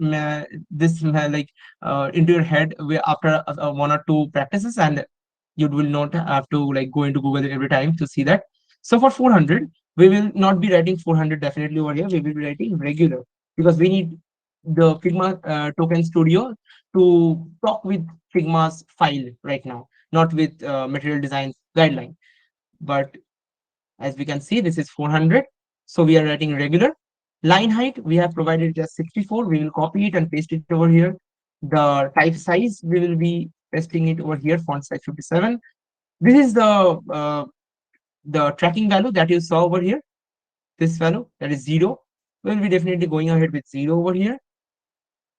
this into your head after one or two practices, and you will not have to like go into Google every time to see that. So for 400, we will not be writing 400 definitely over here. We will be writing regular because we need the Figma token studio to talk with Figma's file right now, not with material design guideline. But as we can see, this is 400. So we are writing regular. Line height, we have provided just 64. We will copy it and paste it over here. The type size, we will be pasting it over here, font size 57. This is the tracking value that you saw over here. This value, that is 0. We'll be definitely going ahead with 0 over here.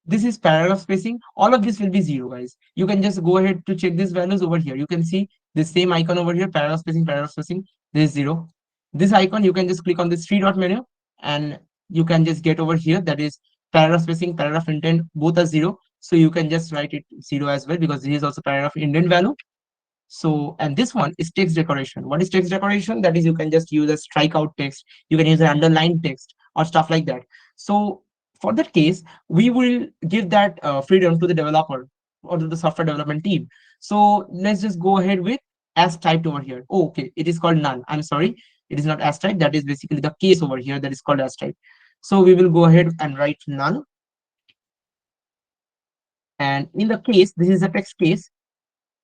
This is paragraph spacing. All of this will be 0, guys. You can just go ahead to check these values over here. You can see the same icon over here, paragraph spacing, paragraph spacing. This is 0. This icon, you can just click on this three dot menu and you can just get over here. That is paragraph spacing, paragraph intent, both are 0. So you can just write it 0 as well because this is also paragraph indent value. So, and this one is text decoration. What is text decoration? That is, you can just use a strikeout text, you can use an underlined text or stuff like that. So, for that case, we will give that freedom to the developer or to the software development team. So, let's just go ahead with as typed over here. Oh, okay, it is called none. I'm sorry, it is not as typed. That is basically the case over here that is called as typed. So, we will go ahead and write none. And in the case, this is a text case.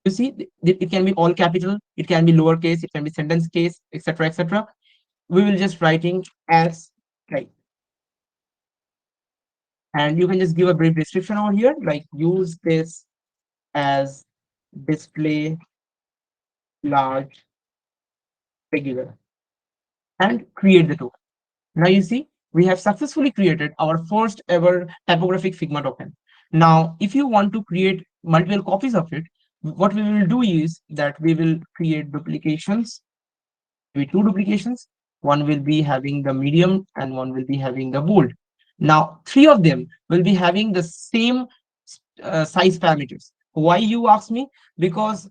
You see, it can be all capital, it can be lowercase, it can be sentence case, etc., etc. We will just writing as like, and you can just give a brief description over here, like use this as display large regular and create the token. Now you see, we have successfully created our first ever typographic Figma token. Now, if you want to create multiple copies of it, what we will do is that we will create duplications, with two duplications. One will be having the medium and one will be having the bold. Now, three of them will be having the same size parameters. Why, you ask me? Because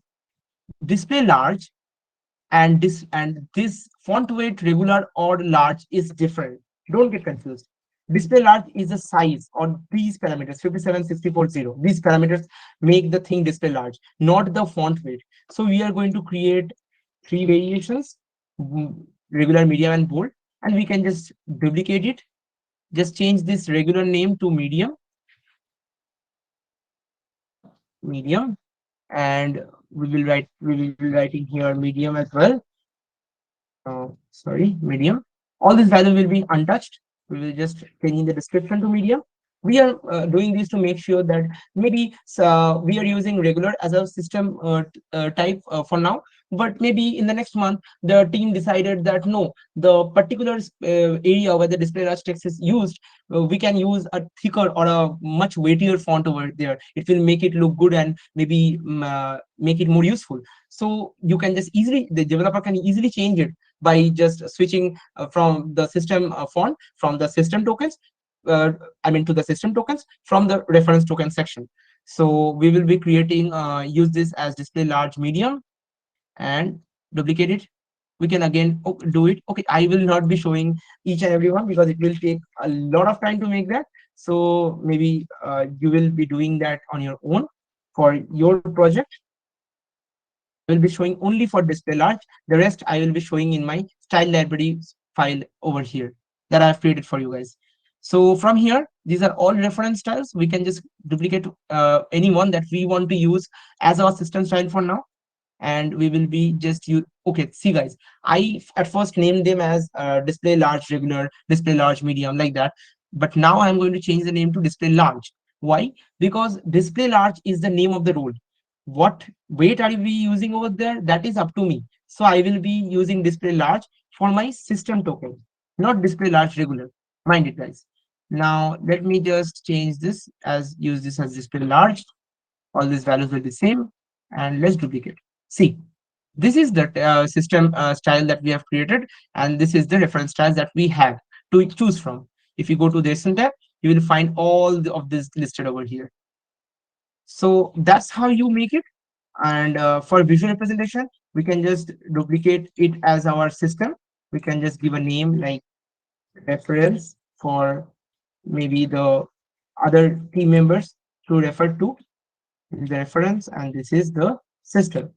display large and this font weight regular or large is different. Don't get confused. Display large is the size or these parameters 57, 64, 0. These parameters make the thing display large, not the font weight. So we are going to create three variations, regular, medium, and bold, and we can just duplicate it. Just change this regular name to medium, and we will be writing here medium as well. Sorry, medium. All this value will be untouched. We will just changing the description to medium. We are doing this to make sure that maybe we are using regular as a system type for now, but maybe in the next month the team decided that no, the particular area where the display large text is used, we can use a thicker or a much weightier font over there. It will make it look good and maybe make it more useful. So you can just easily, the developer can easily change it by just switching from the system font from the system tokens, to the system tokens from the reference token section. So we will be creating, use this as display large medium and duplicate it. We can again do it. Okay, I will not be showing each and every one because it will take a lot of time to make that. So maybe you will be doing that on your own for your project. I will be showing only for display large. The rest I will be showing in my style library file over here that I have created for you guys. So from here, these are all reference styles. We can just duplicate any one that we want to use as our system style for now. And we will be just use, okay, see guys, I at first named them as display large regular, display large medium, like that. But now I'm going to change the name to display large. Why? Because display large is the name of the role. What weight are we using over there, that is up to me. So I will be using display large for my system token, not display large regular. Mind it, guys. Now let me just change this as, use this as display large. All these values will be same, and let's duplicate. See, This is the system style that we have created, and this is the reference styles that we have to choose from. If you go to this tab, you will find all of this listed over here. So that's how you make it. And for visual representation, we can just duplicate it as our system. We can just give a name like reference for maybe the other team members to refer to. This is the reference, and this is the system.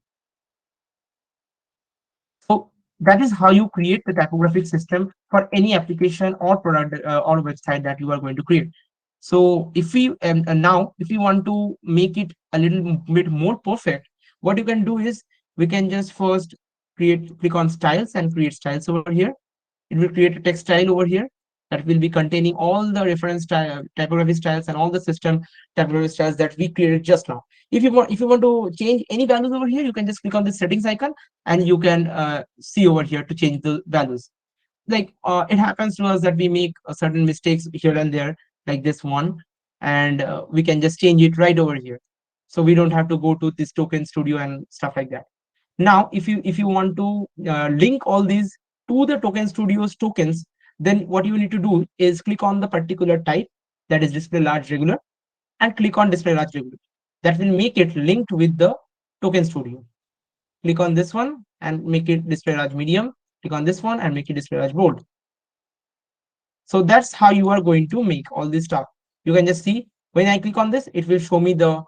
So that is how you create the typographic system for any application or product or website that you are going to create. So if we now if you want to make it a little bit more perfect, what you can do is we can just first click on styles and create styles over here. It will create a text style over here that will be containing all the reference typography styles and all the system typography styles that we created just now. If you want to change any values over here, you can just click on the settings icon, and you can see over here to change the values. Like it happens to us that we make certain mistakes here and there, like this one, and we can just change it right over here, so we don't have to go to this token studio and stuff like that. Now if you want to link all these to the token studios tokens, then what you need to do is click on the particular type, that is display large regular, and click on display large regular. That will make it linked with the token studio. Click on this one and make it display large medium. Click on this one and make it display large bold. So that's how you are going to make all this stuff. You can just see when I click on this, it will show me the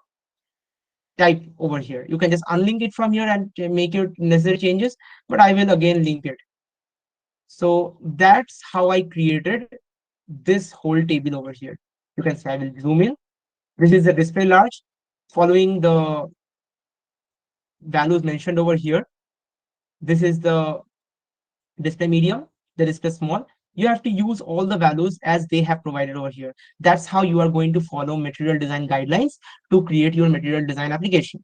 type over here. You can just unlink it from here and make your necessary changes, but I will again link it. So that's how I created this whole table over here. You can see I will zoom in. This is the display large following the values mentioned over here. This is the display medium, the display small. You have to use all the values as they have provided over here. That's how you are going to follow material design guidelines to create your material design application.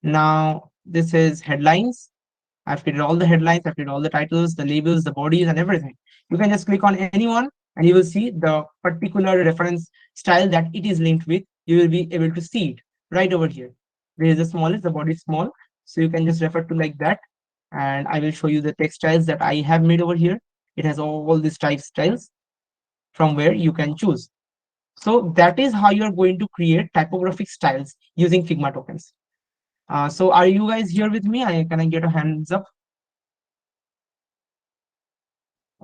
Now, this is headlines. I've created all the headlines, I've created all the titles, the labels, the bodies, and everything. You can just click on anyone and you will see the particular reference style that it is linked with. You will be able to see it right over here. There is the smallest, the body is small. So you can just refer to like that. And I will show you the text styles that I have made over here. It has all these type styles from where you can choose. So that is how you are going to create typographic styles using Figma tokens. So are you guys here with me? Can I get a hands up?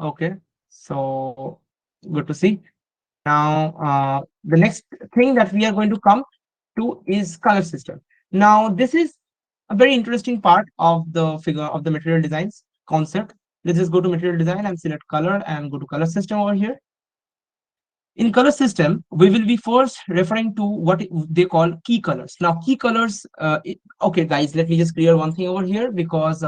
Okay, so good to see. Now, the next thing that we are going to come to is color system. Now, this is a very interesting part of the figure of the material designs concept. Let's just go to material design and select color and go to color system over here. In color system, we will be first referring to what they call key colors. Now, key colors, okay, guys, let me just clear one thing over here, because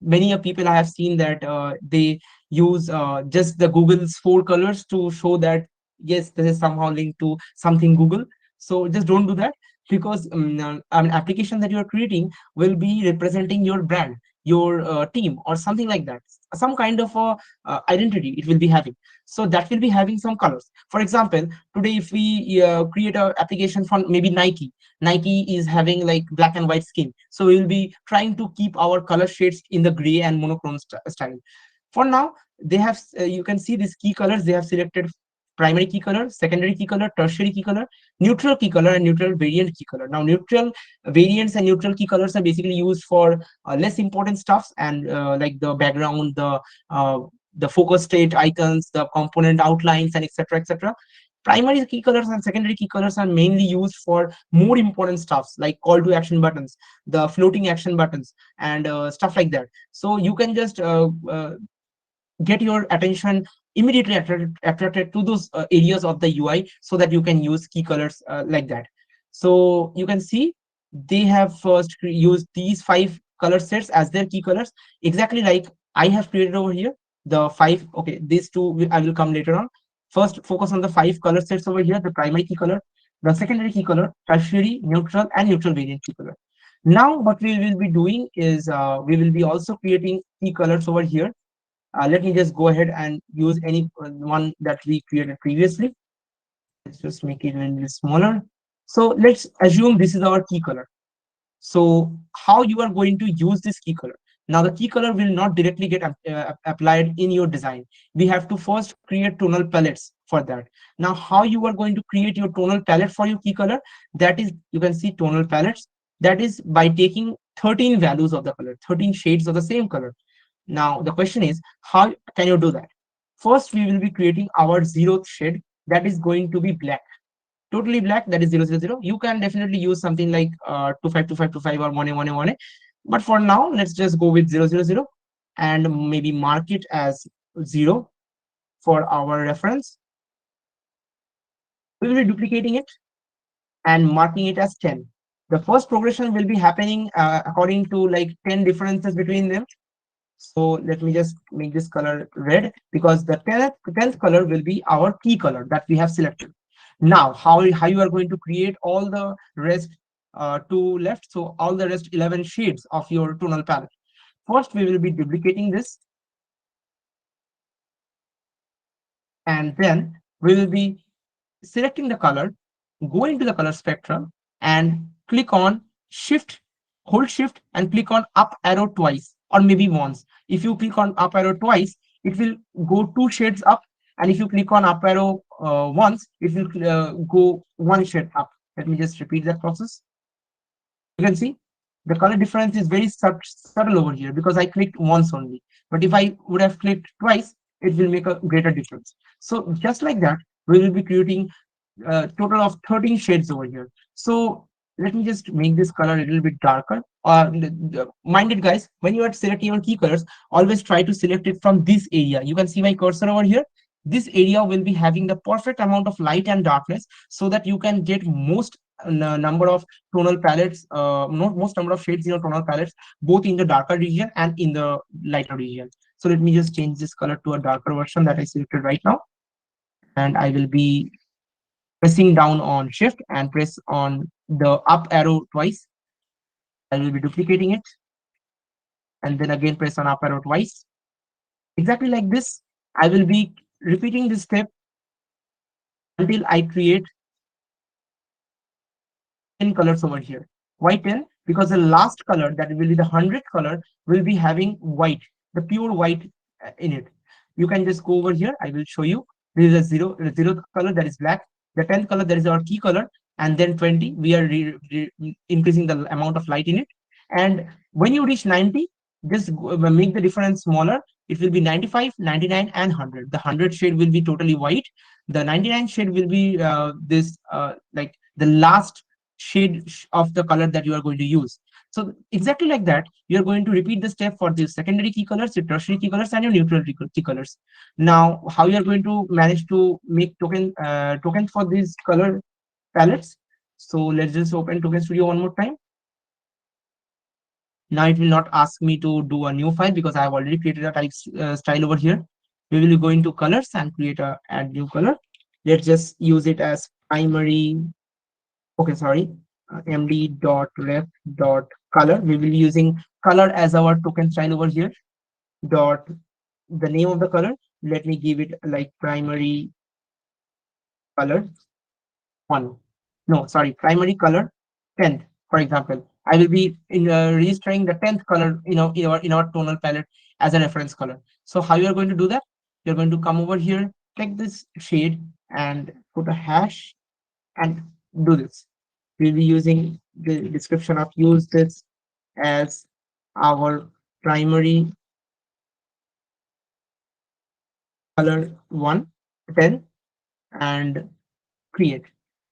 many of people I have seen that they use just the Google's 4 colors to show that, yes, this is somehow linked to something Google. So just don't do that, because an application that you are creating will be representing your brand, your team, or something like that. Some kind of a identity it will be having, so that will be having some colors. For example, today if we create a application from maybe Nike is having like black and white skin, so we will be trying to keep our color shades in the gray and monochrome style. For now, they have you can see these key colors. They have selected primary key color, secondary key color, tertiary key color, neutral key color, and neutral variant key color. Now, neutral variants and neutral key colors are basically used for less important stuffs, and like the background, the focus state icons, the component outlines, and etc. etc. Primary key colors and secondary key colors are mainly used for more important stuffs like call to action buttons, the floating action buttons, and stuff like that. So you can just get your attention immediately attracted to those areas of the UI, so that you can use key colors like that. So you can see they have first used these 5 color sets as their key colors, exactly like I have created over here. The 5, okay, these two I will come later on. First, focus on the 5 color sets over here: the primary key color, the secondary key color, tertiary, neutral, and neutral variant key color. Now, what we will be doing is we will be also creating key colors over here. Let me just go ahead and use any one that we created previously. Let's just make it a little smaller. So let's assume this is our key color. So how you are going to use this key color? Now the key color will not directly get applied in your design. We have to first create tonal palettes for that. Now how you are going to create your tonal palette for your key color? That is, you can see tonal palettes. That is by taking 13 values of the color, 13 shades of the same color. Now the question is, how can you do that? First, we will be creating our zeroth shade, that is going to be black, totally black, that is 000. You can definitely use something like 252525 or 1A, but for now let's just go with 000 and maybe mark it as 0 for our reference. We will be duplicating it and marking it as 10. The first progression will be happening according to like 10 differences between them. So let me just make this color red, because the 10th color will be our key color that we have selected. Now, how you are going to create all the rest two left, so all the rest 11 shades of your tonal palette. First, we will be duplicating this, and then we will be selecting the color, go into the color spectrum, and click on shift, hold shift and click on up arrow twice or maybe once. If you click on up arrow twice, it will go two shades up, and if you click on up arrow once, it will go one shade up. Let me just repeat that process. You can see the color difference is very subtle over here because I clicked once only. But if I would have clicked twice, it will make a greater difference. So just like that, we will be creating a total of 13 shades over here. So let me just make this color a little bit darker. Minded guys, when you are selecting your key colors, always try to select it from this area. You can see my cursor over here. This area will be having the perfect amount of light and darkness so that you can get most number of tonal palettes, most number of shades in your tonal palettes, both in the darker region and in the lighter region. So let me just change this color to a darker version that I selected right now. And I will be pressing down on shift and press on the up arrow twice. I will be duplicating it and then again press on up arrow twice. Exactly like this, I will be repeating this step until I create 10 colors over here. Why 10? Because the last color, that will be the 100th color, will be having white, the pure white in it. You can just go over here. I will show you. This is the 0th color, that is black. The 10th color, that is our key color. And then 20, we are increasing the amount of light in it. And when you reach 90, just make the difference smaller. It will be 95, 99, and 100. The 100 shade will be totally white. The 99 shade will be this like the last shade of the color that you are going to use. So exactly like that, you are going to repeat the step for the secondary key colors, your tertiary key colors, and your neutral key colors. Now, how you are going to manage to make tokens for these color palettes? So let's just open Token Studio one more time. Now it will not ask me to do a new file because I have already created a type style over here. We will go into colors and create a add new color. Let's just use it as primary. Okay, sorry, md.ref.color. We will be using color as our token style over here. Dot the name of the color. Let me give it like primary color 1. No, sorry, primary color 10th, for example. I will be registering the 10th color, in our tonal palette as a reference color. So how you are going to do that? You're going to come over here, take this shade and put a hash and do this. We'll be using the description of use this as our primary color 1, 10, and create.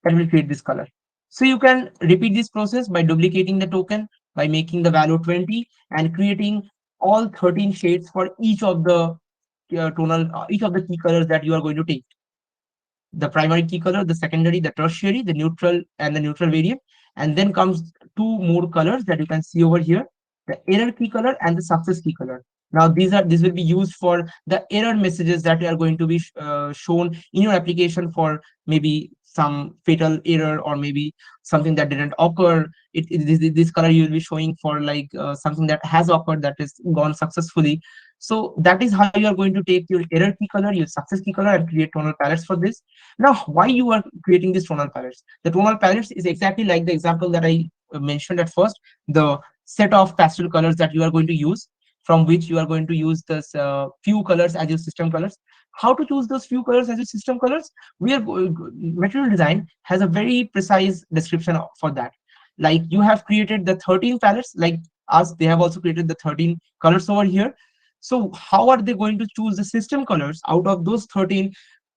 That will create this color. So you can repeat this process by duplicating the token, by making the value 20 and creating all 13 shades for each of the each of the key colors that you are going to take. The primary key color, the secondary, the tertiary, the neutral, and the neutral variant. And then comes two more colors that you can see over here, the error key color and the success key color. Now these will be used for the error messages that are going to be shown in your application for maybe some fatal error or maybe something that didn't occur. This color you will be showing for like something that has occurred, that is gone successfully. So that is how you are going to take your error key color, your success key color, and create tonal palettes for this. Now, why you are creating these tonal palettes? The tonal palettes is exactly like the example that I mentioned at first, the set of pastel colors that you are going to use, from which you are going to use this few colors as your system colors. How to choose those few colors as your system colors? Material design has a very precise description for that. Like, you have created the 13 palettes, like us, they have also created the 13 colors over here. So how are they going to choose the system colors out of those 13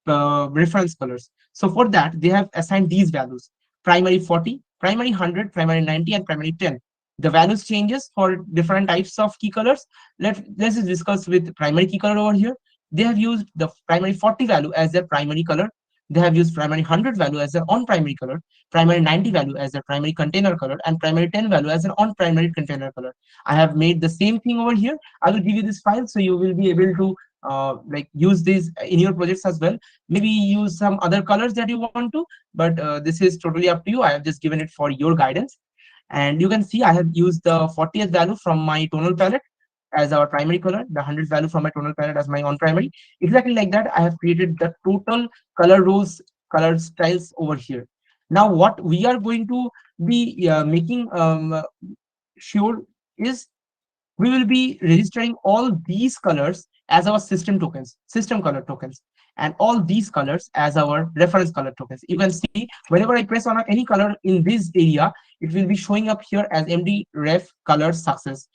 reference colors? So for that, they have assigned these values: primary 40, primary 100, primary 90, and primary 10. The values changes for different types of key colors. Let's just discuss with primary key color over here. They have used the primary 40 value as their primary color. They have used primary 100 value as their on primary color, primary 90 value as their primary container color, and primary 10 value as an on primary container color. I have made the same thing over here. I will give you this file so you will be able to like use these in your projects as well. Maybe use some other colors that you want to, but this is totally up to you. I have just given it for your guidance. And you can see I have used the 40th value from my tonal palette as our primary color, the 100th value from my tonal palette as my on primary. Exactly like that, I have created the total color rows, color styles over here. Now what we are going to be making sure is, we will be registering all these colors as our system tokens, system color tokens, and all these colors as our reference color tokens. You can see whenever I press on any color in this area, it will be showing up here as MD ref color success,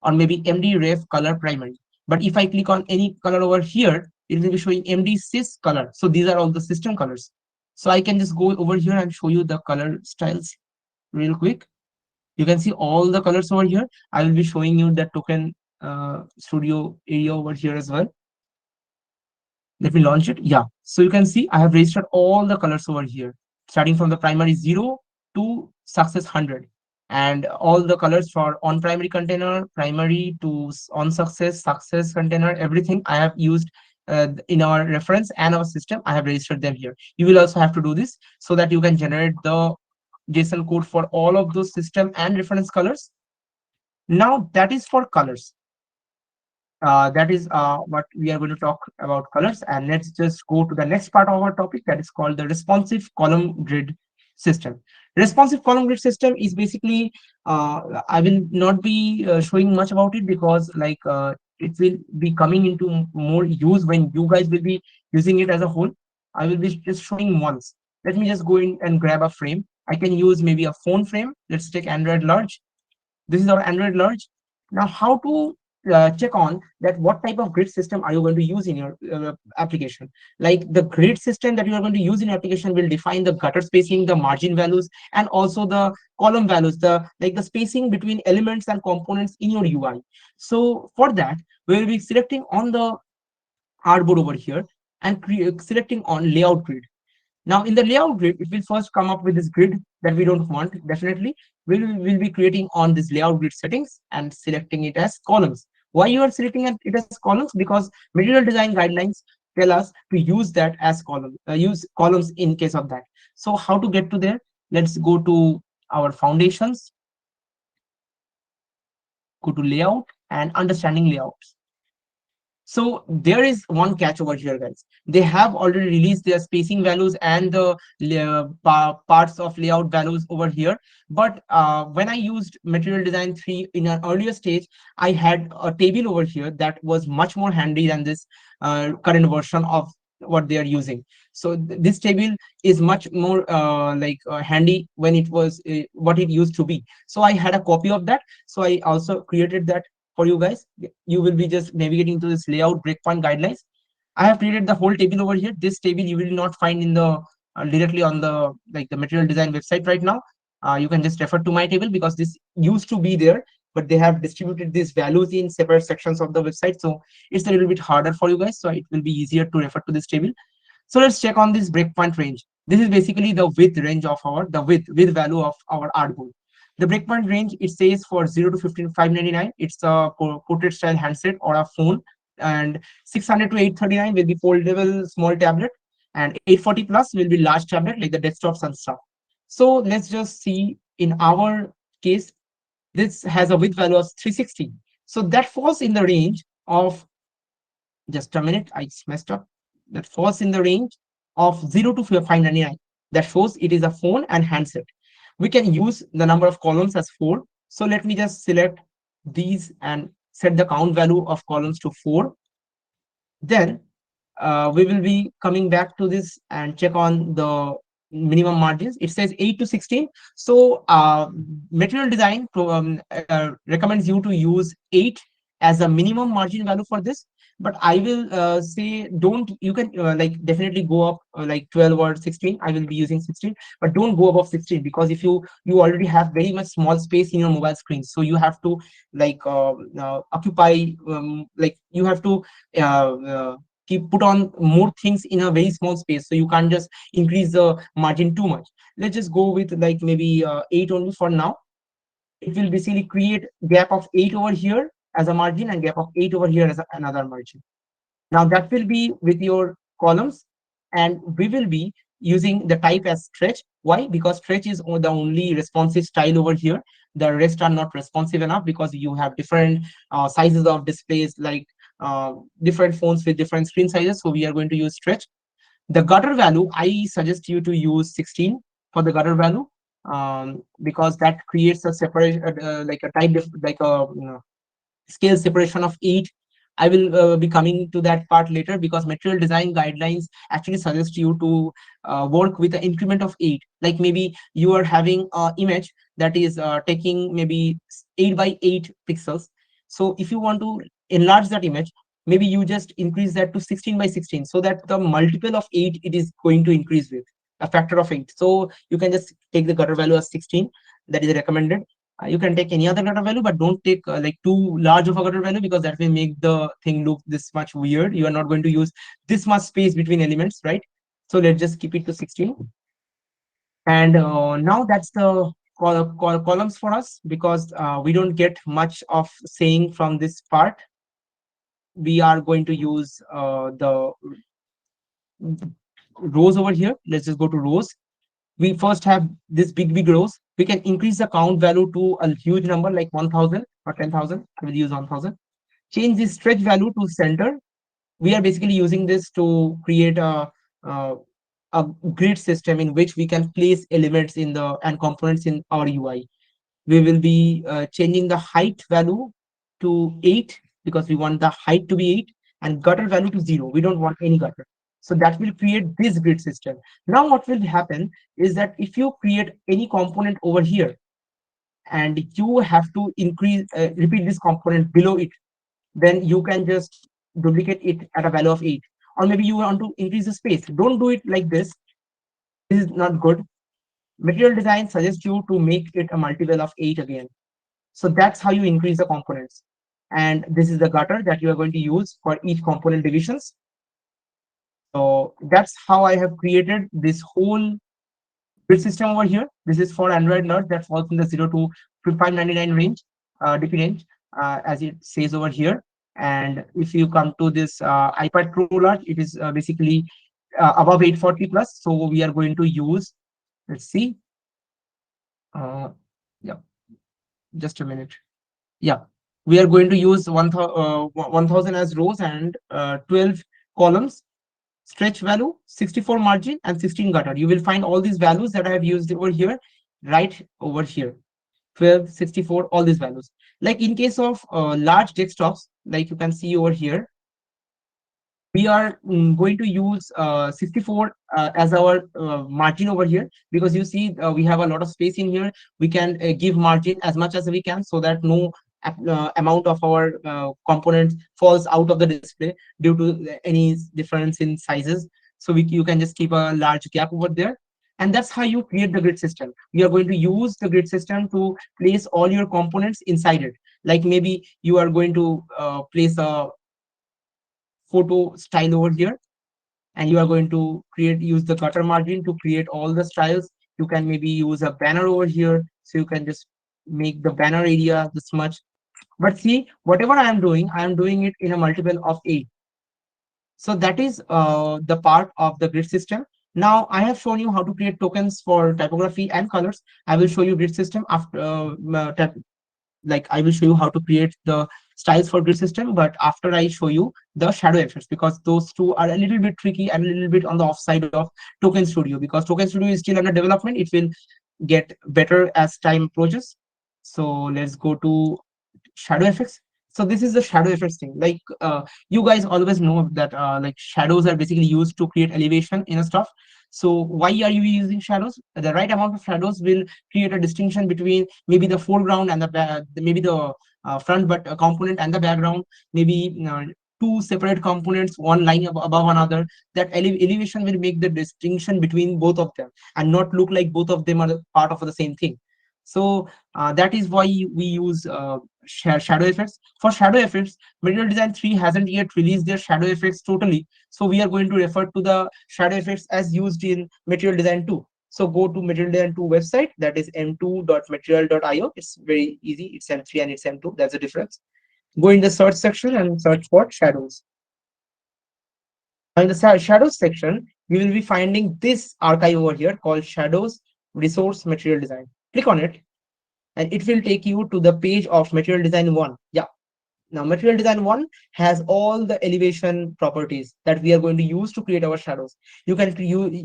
or maybe MD ref color primary. But if I click on any color over here, it will be showing MD sys color. So these are all the system colors. So I can just go over here and show you the color styles real quick. You can see all the colors over here. I will be showing you the token studio area over here as well. Let me launch it. Yeah, so you can see I have registered all the colors over here, starting from the primary 0 to success 100, and all the colors for on primary container, primary to on success, success container, everything I have used in our reference and our system. I have registered them here. You will also have to do this so that you can generate the JSON code for all of those system and reference colors. Now that is for colors. That is what we are going to talk about colors. And let's just go to the next part of our topic, that is called the responsive column grid system. Responsive column grid system is basically, I will not be showing much about it because it will be coming into more use when you guys will be using it as a whole. I will be just showing once. Let me just go in and grab a frame. I can use maybe a phone frame. Let's take Android large. This is our Android large. Now, how to check on that what type of grid system are you going to use in your application? Like, the grid system that you are going to use in your application will define the gutter spacing, the margin values, and also the column values, the spacing between elements and components in your UI. So for that, we will be selecting on the artboard over here and selecting on layout grid. Now in the layout grid, it will first come up with this grid that we don't want. Definitely, we'll be creating on this layout grid settings and selecting it as columns. Why you are selecting it as columns? Because material design guidelines tell us to use that as use columns in case of that. So how to get to there? Let's go to our foundations, go to layout and understanding layouts. So there is one catch over here, guys. They have already released their spacing values and the parts of layout values over here. But when I used Material Design 3 in an earlier stage, I had a table over here that was much more handy than this current version of what they are using. So this table is much more handy when it was what it used to be. So I had a copy of that. So I also created that for you guys. You will be just navigating to this layout breakpoint guidelines. I have created the whole table over here. This table you will not find in the directly on the the material design website right now. You can just refer to my table because this used to be there, but they have distributed these values in separate sections of the website. So it's a little bit harder for you guys. So it will be easier to refer to this table. So let's check on this breakpoint range. This is basically the width range of the width value of our artboard. The breakpoint range, it says for 0 to 599, it's a portrait style handset or a phone, and 600 to 839 will be foldable small tablet, and 840 plus will be large tablet like the desktops and stuff. So let's just see in our case, this has a width value of 360. So that falls in the range of, just a minute, I messed up. That falls in the range of 0 to 599. That shows it is a phone and handset. We can use the number of columns as 4. So let me just select these and set the count value of columns to 4. Then we will be coming back to this and check on the minimum margins. It says 8 to 16. So material design recommends you to use 8 as a minimum margin value for this. But I will say don't, you can definitely go up like 12 or 16. I will be using 16, but don't go above 16, because if you already have very much small space in your mobile screen, so you have to occupy you have to uh, uh, keep put on more things in a very small space, so you can't just increase the margin too much. Let's just go with like maybe 8 only for now. It will basically create gap of 8 over here as a margin and gap of 8 over here as another margin. Now that will be with your columns, and we will be using the type as stretch. Why? Because stretch is the only responsive style over here. The rest are not responsive enough because you have different sizes of displays, like different phones with different screen sizes. So we are going to use stretch. The gutter value, I suggest you to use 16 for the gutter value, because that creates a separate, like a type, like a scale separation of 8. I will be coming to that part later, because material design guidelines actually suggest you to work with an increment of 8. Like maybe you are having an image that is taking maybe 8 by 8 pixels. So if you want to enlarge that image, maybe you just increase that to 16 by 16, so that the multiple of 8 it is going to increase with a factor of 8. So you can just take the gutter value as 16. That is recommended. You can take any other gutter value, but don't take like too large of a gutter value, because that will make the thing look this much weird. You are not going to use this much space between elements, right? So let's just keep it to 16. And now that's the columns for us, because we don't get much of saying from this part. We are going to use the rows over here. Let's just go to rows. We first have this big rows. We can increase the count value to a huge number like 1000 or 10,000. I will use 1000. Change the stretch value to center. We are basically using this to create uh, a grid system in which we can place elements in the and components in our UI. We will be changing the height value to 8, because we want the height to be 8, and gutter value to 0. We don't want any gutter. So that will create this grid system. Now what will happen is that if you create any component over here and you have to repeat this component below it, then you can just duplicate it at a value of 8. Or maybe you want to increase the space. Don't do it like this. This is not good. Material design suggests you to make it a multiple of 8 again. So that's how you increase the components. And this is the gutter that you are going to use for each component divisions. So that's how I have created this whole grid system over here. This is for Android nerds that falls in the 0 to 599 range, DP range, as it says over here. And if you come to this iPad Pro Large, it is basically above 840 plus. So we are going to use, let's see. Yeah, just a minute. Yeah, we are going to use 1000 as rows and 12 columns. Stretch value 64 margin and 16 gutter. You will find all these values that I have used over here, right over here. 12, 64, all these values. Like in case of large desktops, like you can see over here, we are going to use 64 as our margin over here, because you see we have a lot of space in here. We can give margin as much as we can, so that no amount of our components falls out of the display due to any difference in sizes. So you can just keep a large gap over there. And that's how you create the grid system. You are going to use the grid system to place all your components inside it. Like maybe you are going to place a photo style over here, and you are going to use the gutter margin to create all the styles. You can maybe use a banner over here, so you can just make the banner area this much. But see, whatever I am doing it in a multiple of 8. So that is the part of the grid system. Now I have shown you how to create tokens for typography and colors. I will show you grid system after like I will show you how to create the styles for grid system, but after I show you the shadow effects, because those two are a little bit tricky and a little bit on the offside of Token Studio, because Token Studio is still under development. It will get better as time approaches. So let's go to shadow effects. So this is the shadow effects thing. Like you guys always know that like shadows are basically used to create elevation in a stuff. So why are you using shadows? The right amount of shadows will create a distinction between maybe the foreground and the maybe the front but component and the background. Maybe two separate components, one lying above another. That elevation will make the distinction between both of them and not look like both of them are part of the same thing. So that is why we use shadow effects. For shadow effects, Material Design 3 hasn't yet released their shadow effects totally. So we are going to refer to the shadow effects as used in Material Design 2. So go to Material Design 2 website, that is m2.material.io. It's very easy. It's M3 and it's M2. That's the difference. Go in the search section and search for shadows. Now in the shadows section, we will be finding this archive over here called Shadows Resource Material Design. Click on it and it will take you to the page of Material Design 1. Yeah, now, Material Design 1 has all the elevation properties that we are going to use to create our shadows. You can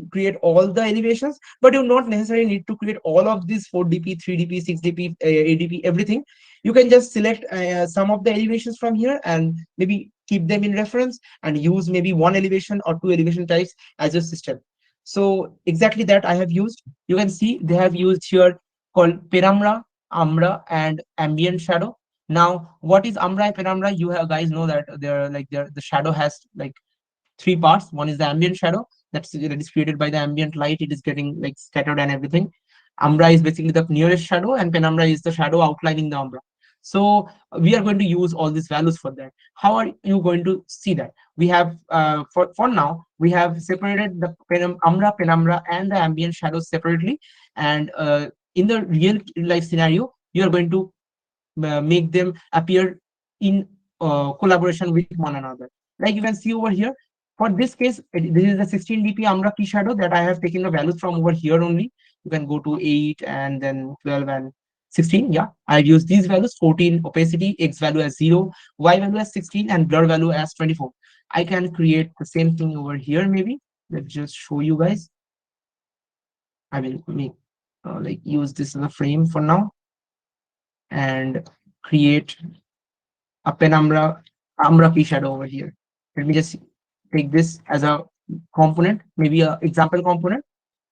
create all the elevations, but you not necessarily need to create all of these 4DP, 3DP, 6DP, 8DP, everything. You can just select some of the elevations from here and maybe keep them in reference and use maybe one elevation or two elevation types as your system. So exactly that I have used. You can see they have used here called penumbra, umbra, and ambient shadow. Now, what is umbra and penumbra? You have guys know that the shadow has like three parts. One is the ambient shadow that is created by the ambient light. It is getting like scattered and everything. Umbra is basically the nearest shadow, and penumbra is the shadow outlining the umbra. So we are going to use all these values for that. How are you going to see that? We have for now we have separated the umbra, penumbra, and the ambient shadows separately. And in the real life scenario, you are going to make them appear in collaboration with one another. Like you can see over here, for this case, this is the 16 dp Amra key shadow that I have taken the values from over here only. You can go to 8 and then 12 and 16. Yeah, I've used these values: 14 opacity, X value as 0, Y value as 16, and blur value as 24. I can create the same thing over here maybe. Let's just show you guys. I will make like use this as a frame for now and create a umbra key shadow over here. Let me just take this as a component, maybe a example component.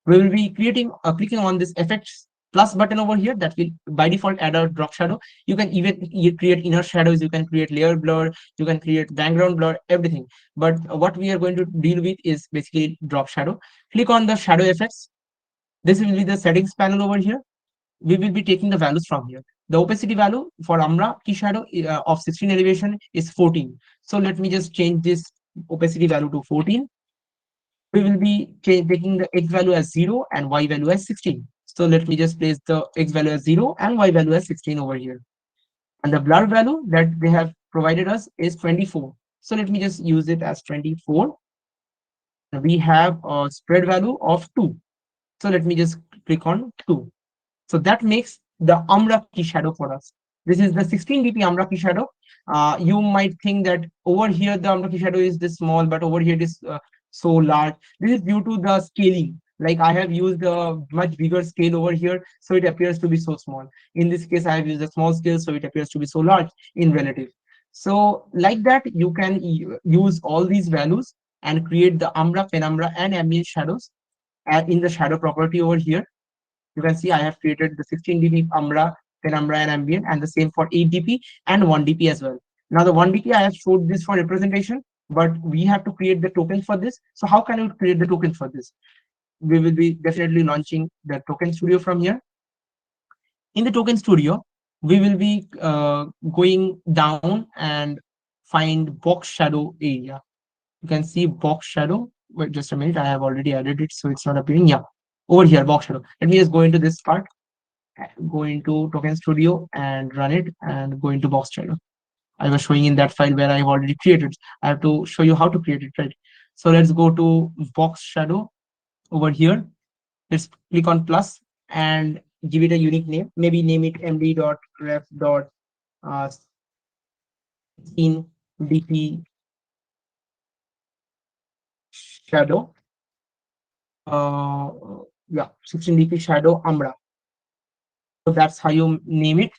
We will be creating clicking on this effects plus button over here that will by default add a drop shadow. You can even create inner shadows, you can create layer blur, you can create background blur, everything. But what we are going to deal with is basically drop shadow. Click on the shadow effects. This will be the settings panel over here. We will be taking the values from here. The opacity value for Umbra key shadow of 16 elevation is 14. So let me just change this opacity value to 14. We will be taking the X value as 0 and Y value as 16. So let me just place the X value as 0 and Y value as 16 over here. And the blur value that they have provided us is 24. So let me just use it as 24. We have a spread value of 2. So let me just click on 2. So that makes the Umbra key shadow for us. This is the 16 dp Umbra key shadow. You might think that over here the Umbra key shadow is this small, but over here it is so large. This is due to the scaling. Like I have used a much bigger scale over here, so it appears to be so small. In this case, I have used a small scale, so it appears to be so large in relative. So like that, you can use all these values and create the Umbra, Penumbra, and ambient shadows in the shadow property over here. You can see I have created the 16 dp Umbra, Penumbra, and Ambient, and the same for 8 dp and 1 dp as well. Now the 1 dp I have showed this for representation, but we have to create the tokens for this. So how can you create the tokens for this? We will be definitely launching the token studio from here. In the token studio, we will be going down and find box shadow area. You can see box shadow. Wait just a minute, I have already added it, so it's not appearing. Yeah, over here, box shadow. Let me just go into this part, go into token studio and run it and go into box shadow. I was showing in that file where I've already created. I have to show you how to create it, right? So let's go to box shadow over here. Let's click on plus and give it a unique name. Maybe name it md.ref dot uh, 16 dp shadow. Uh, yeah, 16 dp shadow Umbra. So that's how you name it.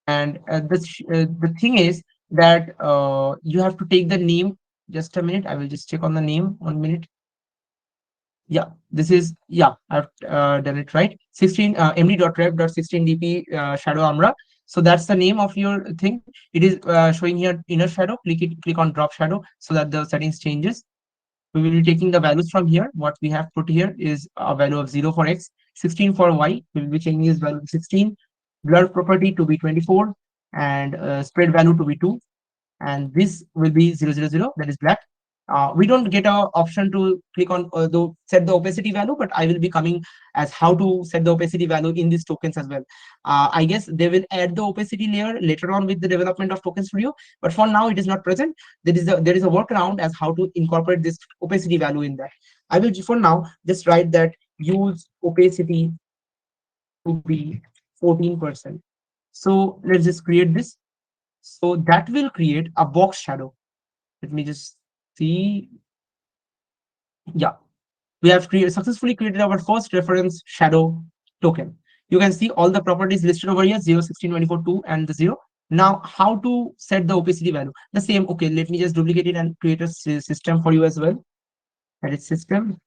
And the thing is that you have to take the name. Just a minute, I will just check on the name. 1 minute. Yeah, this is, yeah, I've done it right. 16 md.ref.16dp shadow amra. So that's the name of your thing. It is showing here inner shadow. Click on drop shadow so that the settings changes. We will be taking the values from here. What we have put here is a value of 0 for x, 16 for y. We will be changing this value to 16, blur property to be 24, and spread value to be 2, and this will be 000, that is black. We don't get a option to click on the set the opacity value, but I will be coming as how to set the opacity value in these tokens as well. I guess they will add the opacity layer later on with the development of Token Studio, but for now it is not present. There is a workaround as how to incorporate this opacity value in that. I will for now just write that use opacity to be 14%. So let's just create this. So that will create a box shadow. Let me just see. Yeah, we have successfully created our first reference shadow token. You can see all the properties listed over here, 0, 16, 24, 2, and the 0. Now, how to set the opacity value? The same. Okay, let me just duplicate it and create a system for you as well. That is system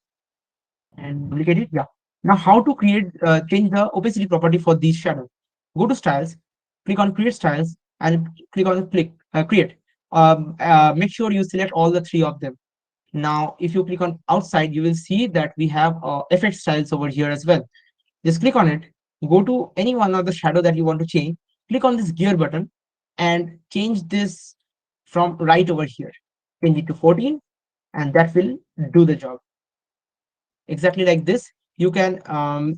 and duplicate it. Yeah. Now, how to change the opacity property for these shadows? Go to styles, click on create styles, and click on create. Make sure you select all the three of them. Now, if you click on outside, you will see that we have effect styles over here as well. Just click on it, go to any one of the shadow that you want to change, click on this gear button, and change this from right over here. Change it to 14, and that will do the job. Exactly like this. You can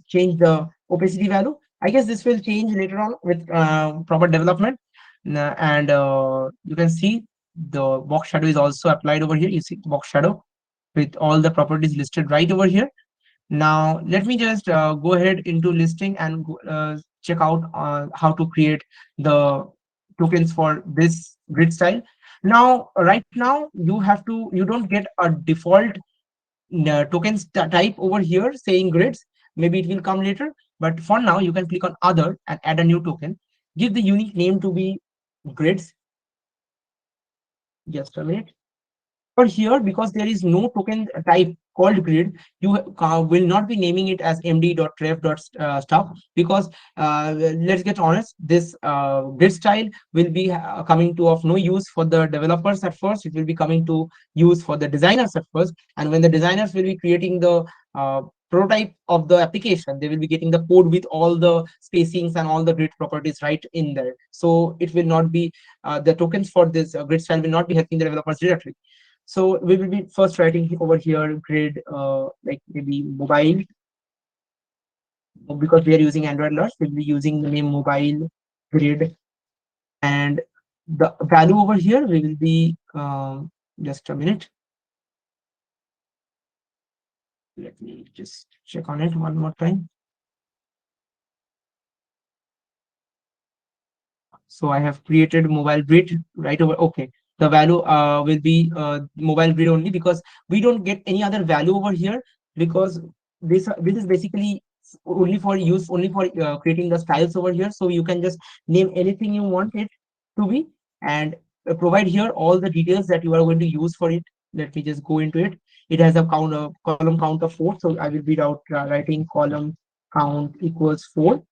change the opacity value. I guess this will change later on with proper development. And you can see the box shadow is also applied over here. You see box shadow with all the properties listed right over here. Now, let me just go ahead into listing and check out how to create the tokens for this grid style. Now, right now, you don't get a default tokens type over here saying grids. Maybe it will come later, but for now you can click on other and add a new token. Give the unique name to be grids. Just a minute. For here, because there is no token type called grid, you will not be naming it as md.ref.stuff, because let's get honest, this grid style will be coming to of no use for the developers at first. It will be coming to use for the designers at first, and when the designers will be creating the uh, prototype of the application, they will be getting the code with all the spacings and all the grid properties right in there. So it will not be the tokens for this grid style will not be helping the developers directly. So we will be first writing over here grid, like maybe mobile, because we are using Android large. We'll be using the name mobile grid, and the value over here we will be just a minute. Let me just check on it one more time. So I have created mobile grid right over. Okay, the value will be mobile grid only, because we don't get any other value over here, because this is basically only for use, only for creating the styles over here. So you can just name anything you want it to be, and provide here all the details that you are going to use for it. Let me just go into it. It has a column count of 4, so I will be writing column count equals 4.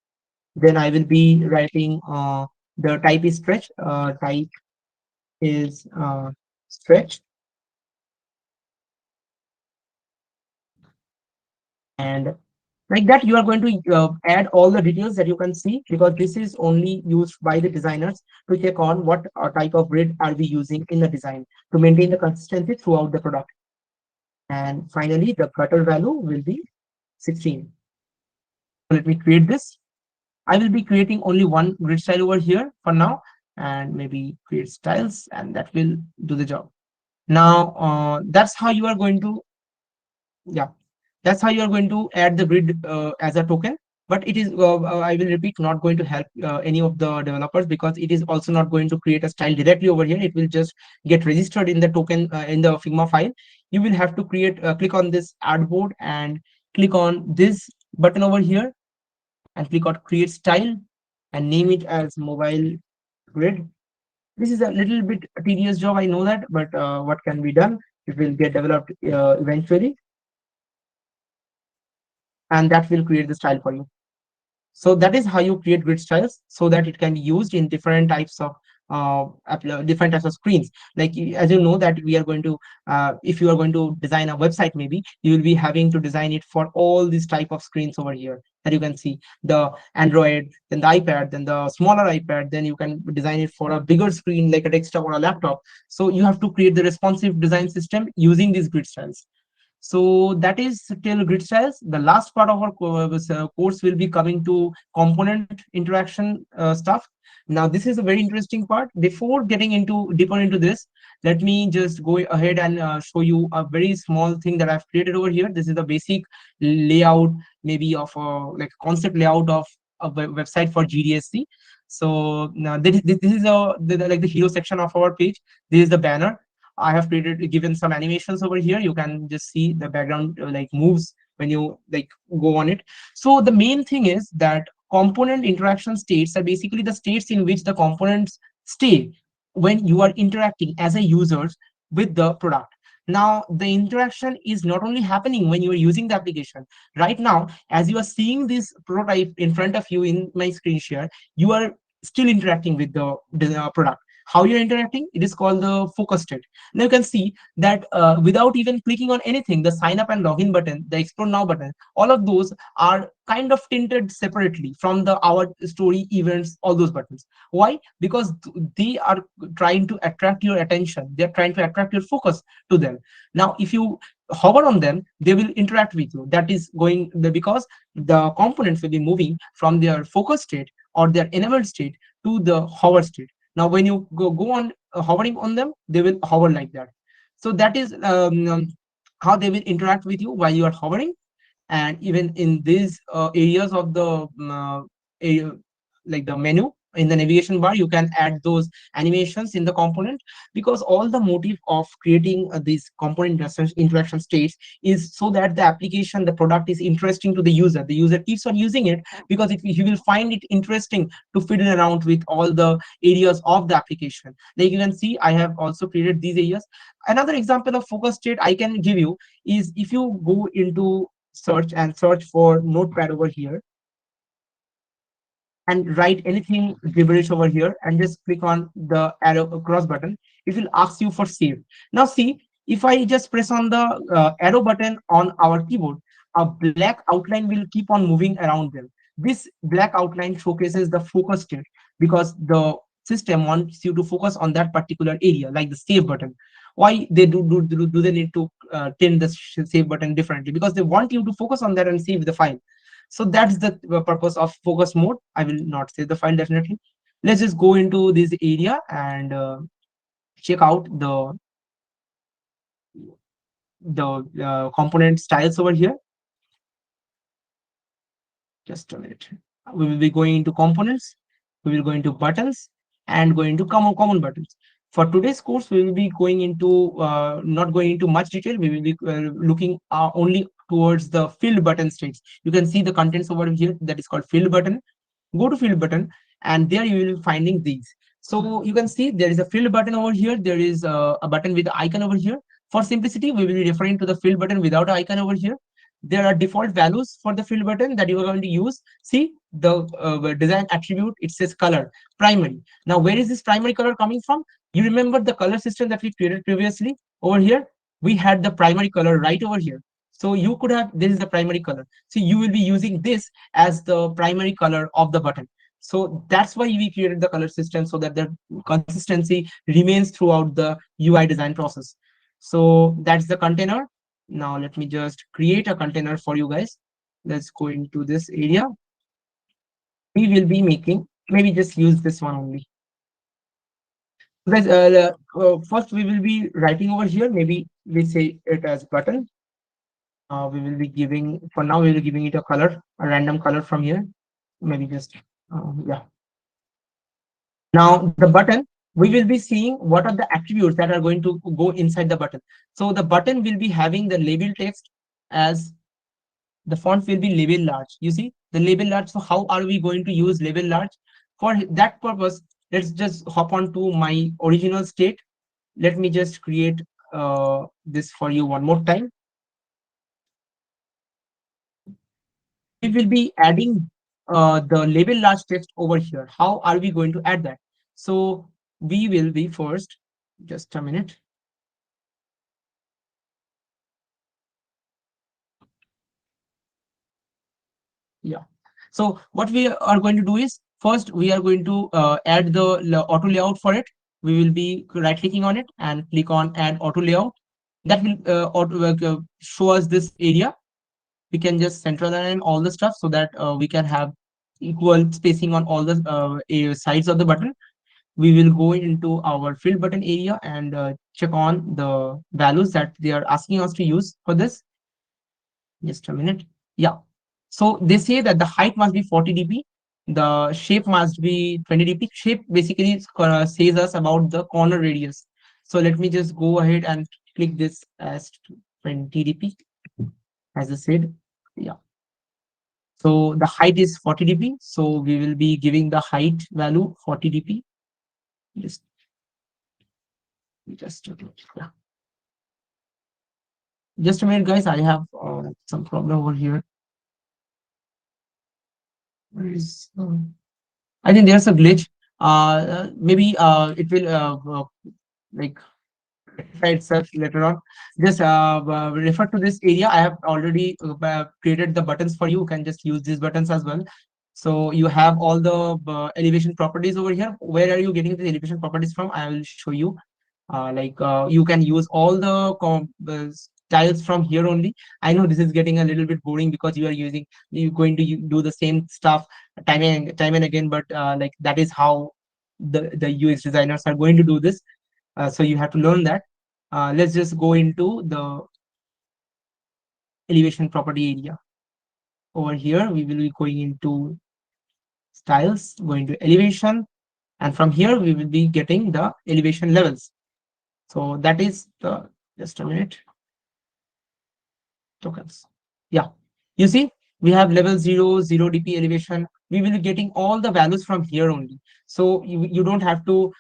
Then I will be writing the type is stretch. Type is stretch, and like that you are going to add all the details that you can see, because this is only used by the designers to check on what type of grid are we using in the design to maintain the consistency throughout the product. And finally, the gutter value will be 16. So let me create this. I will be creating only one grid style over here for now, and maybe create styles, and that will do the job. Now, that's how you are going to, yeah, that's how you are going to add the grid as a token. But it is, I will repeat, not going to help any of the developers, because it is also not going to create a style directly over here. It will just get registered in the token in the Figma file. You will have to click on this artboard and click on this button over here, and click on create style and name it as mobile grid. This is a little bit tedious job, I know that, but what can be done? It will get developed eventually, and that will create the style for you. So that is how you create grid styles so that it can be used in different types of screens. Like as you know that we are going to, if you are going to design a website, maybe you will be having to design it for all these type of screens over here that you can see, the Android, then the iPad, then the smaller iPad, then you can design it for a bigger screen like a desktop or a laptop. So you have to create the responsive design system using these grid styles. So that is till grid styles. The last part of our course will be coming to component interaction stuff. Now this is a very interesting part. Before getting into deeper into this, let me just go ahead and show you a very small thing that I've created over here. This is the basic layout, maybe of like concept layout of a website for GDSC. So now this is like the hero section of our page. This is the banner. I have given some animations over here. You can just see the background like moves when you like go on it. So the main thing is that component interaction states are basically the states in which the components stay when you are interacting as a user with the product. Now the interaction is not only happening when you are using the application. Right now, as you are seeing this prototype in front of you in my screen share, you are still interacting with the product. How you're interacting, it is called the focus state. Now you can see that without even clicking on anything, the sign up and login button, the explore now button, all of those are kind of tinted separately from the our story events, all those buttons. Why? Because they are trying to attract your attention, they're trying to attract your focus to them. Now if you hover on them, they will interact with you. That is because the components will be moving from their focus state or their enabled state to the hover state. Now when you go on hovering on them, they will hover like that. So that is how they will interact with you while you are hovering. And even in these areas of the area, like the menu in the navigation bar, you can add those animations in the component, because all the motive of creating these component interaction states is so that the application, the product is interesting to the user. The user keeps on using it because he will find it interesting to fiddle around with all the areas of the application. Like you can see, I have also created these areas. Another example of focus state I can give you is if you go into search and search for notepad over here and write anything gibberish over here and just click on the arrow cross button, it will ask you for save. Now see, if I just press on the arrow button on our keyboard, a black outline will keep on moving around them. This black outline showcases the focus state because the system wants you to focus on that particular area, like the save button. Why they do they need to tint the save button differently? Because they want you to focus on that and save the file. So that's the purpose of focus mode. I will not save the file definitely. Let's just go into this area and check out the component styles over here. Just a minute. We will be going into components. We will go into buttons and go into common buttons. For today's course, we will be going into not going into much detail. We will be looking only towards the filled button states. You can see the contents over here that is called filled button. Go to field button and there you will be finding these. So you can see there is a field button over here. There is a button with the icon over here. For simplicity, we will be referring to the field button without icon over here. There are default values for the field button that you are going to use. See the design attribute, it says color primary. Now where is this primary color coming from? You remember the color system that we created previously. Over here we had the primary color right over here. So you could have, this is the primary color, so you will be using this as the primary color of the button. So that's why we created the color system, so that the consistency remains throughout the UI design process. So that's the container. Now let me just create a container for you guys. Let's go into this area. We will be making, maybe just use this one only. Guys, first we will be writing over here, maybe we say it as button. We will be giving, for now we will be giving it a color, a random color from here, maybe just yeah. Now the button, we will be seeing what are the attributes that are going to go inside the button. So the button will be having the label text as the font will be label large. You see the label large. So how are we going to use label large? For that purpose, let's just hop on to my original state. Let me just create this for you one more time. We will be adding the label large text over here. How are we going to add that? So we will be first, just a minute. Yeah. So what we are going to do is, first we are going to add the auto layout for it. We will be right clicking on it and click on add auto layout. That will show us this area. We can just central align all the stuff so that we can have equal spacing on all the sides of the button. We will go into our field button area and check on the values that they are asking us to use for this. Just a minute. Yeah. So they say that the height must be 40 dp, the shape must be 20 dp. Shape basically says us about the corner radius. So let me just go ahead and click this as 20 dp, as I said. Yeah. So the height is 40 dp. So we will be giving the height value 40 dp. Just, yeah. Just a minute, guys. I have some problem over here. Where is, I think there's a glitch. Maybe it will like rectify itself later on. Just refer to this area. I have already created the buttons for you. You can just use these buttons as well. So you have all the elevation properties over here. Where are you getting the elevation properties from? I will show you. You can use all the styles from here only. I know this is getting a little bit boring because you're going to do the same stuff time and again, but like that is how the UX designers are going to do this. So you have to learn that. Let's just go into the elevation property area. Over here, we will be going into styles, going to elevation, and from here we will be getting the elevation levels. So that is the, just a minute, tokens. Yeah, you see, we have level 0, 0 dp elevation. We will be getting all the values from here only. So you don't have to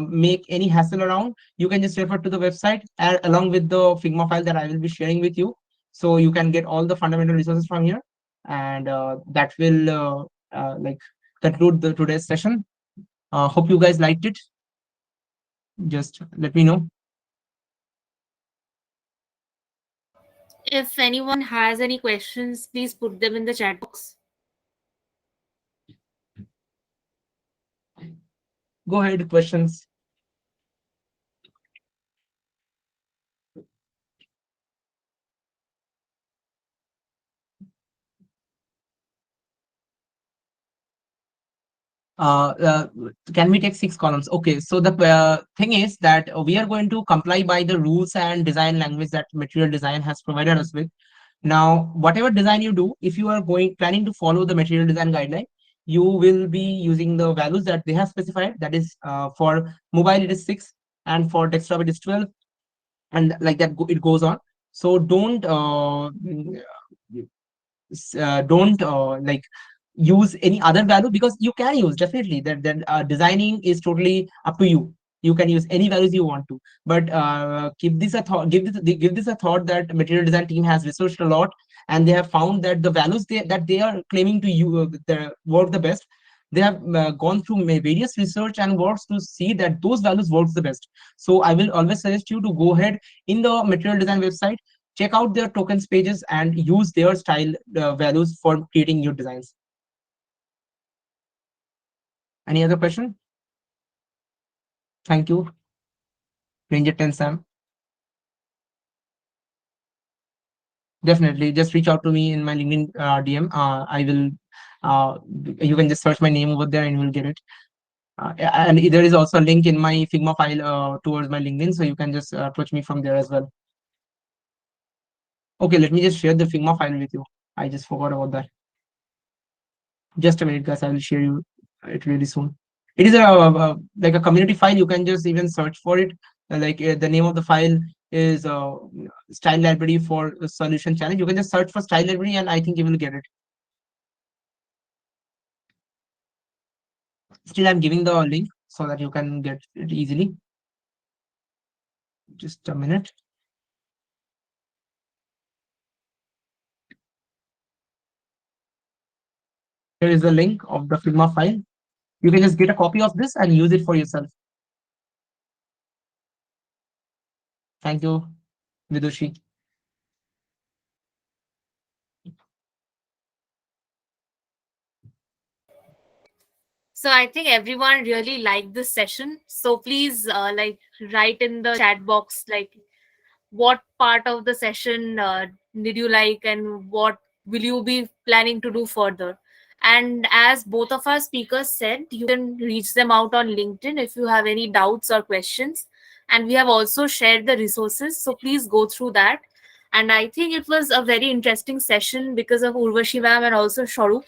make any hassle around. You can just refer to the website along with the Figma file that I will be sharing with you. So you can get all the fundamental resources from here. And that will like conclude the today's session. Hope you guys liked it. Just let me know. If anyone has any questions, please put them in the chat box. Go ahead, questions. uh, uh, can we take 6 columns? Okay, so the thing is that we are going to comply by the rules and design language that material design has provided us with. Now whatever design you do, if you are planning to follow the material design guideline, you will be using the values that they have specified. That is for mobile it is 6, and for desktop it is 12, and like that it goes on. So don't like use any other value, because you can use definitely that designing is totally up to you. You can use any values you want to, but keep this a thought, give this a thought that material design team has researched a lot, and they have found that the values that they are claiming to you work the best. They have gone through various research and works to see that those values works the best. So I will always suggest you to go ahead in the material design website, check out their tokens pages, and use their style values for creating your designs. Any other question? Thank you, Ranger 10 Sam. Definitely, just reach out to me in my LinkedIn DM. I will. You can just search my name over there, and you will get it. And there is also a link in my Figma file towards my LinkedIn, so you can just approach me from there as well. Okay, let me just share the Figma file with you. I just forgot about that. Just a minute, guys. I will share you it really soon. It is like a community file. You can just even search for it. The name of the file is style library for a solution challenge. You can just search for style library, and I think you will get it. Still, I'm giving the link so that you can get it easily. Just a minute. Here is the link of the Figma file. You can just get a copy of this and use it for yourself. Thank you, Vidushi. So I think everyone really liked this session. So please like write in the chat box like what part of the session did you like and what will you be planning to do further. And as both of our speakers said, you can reach them out on LinkedIn if you have any doubts or questions. And we have also shared the resources, so please go through that. And I think it was a very interesting session because of Urvashi ma'am and also Sharup.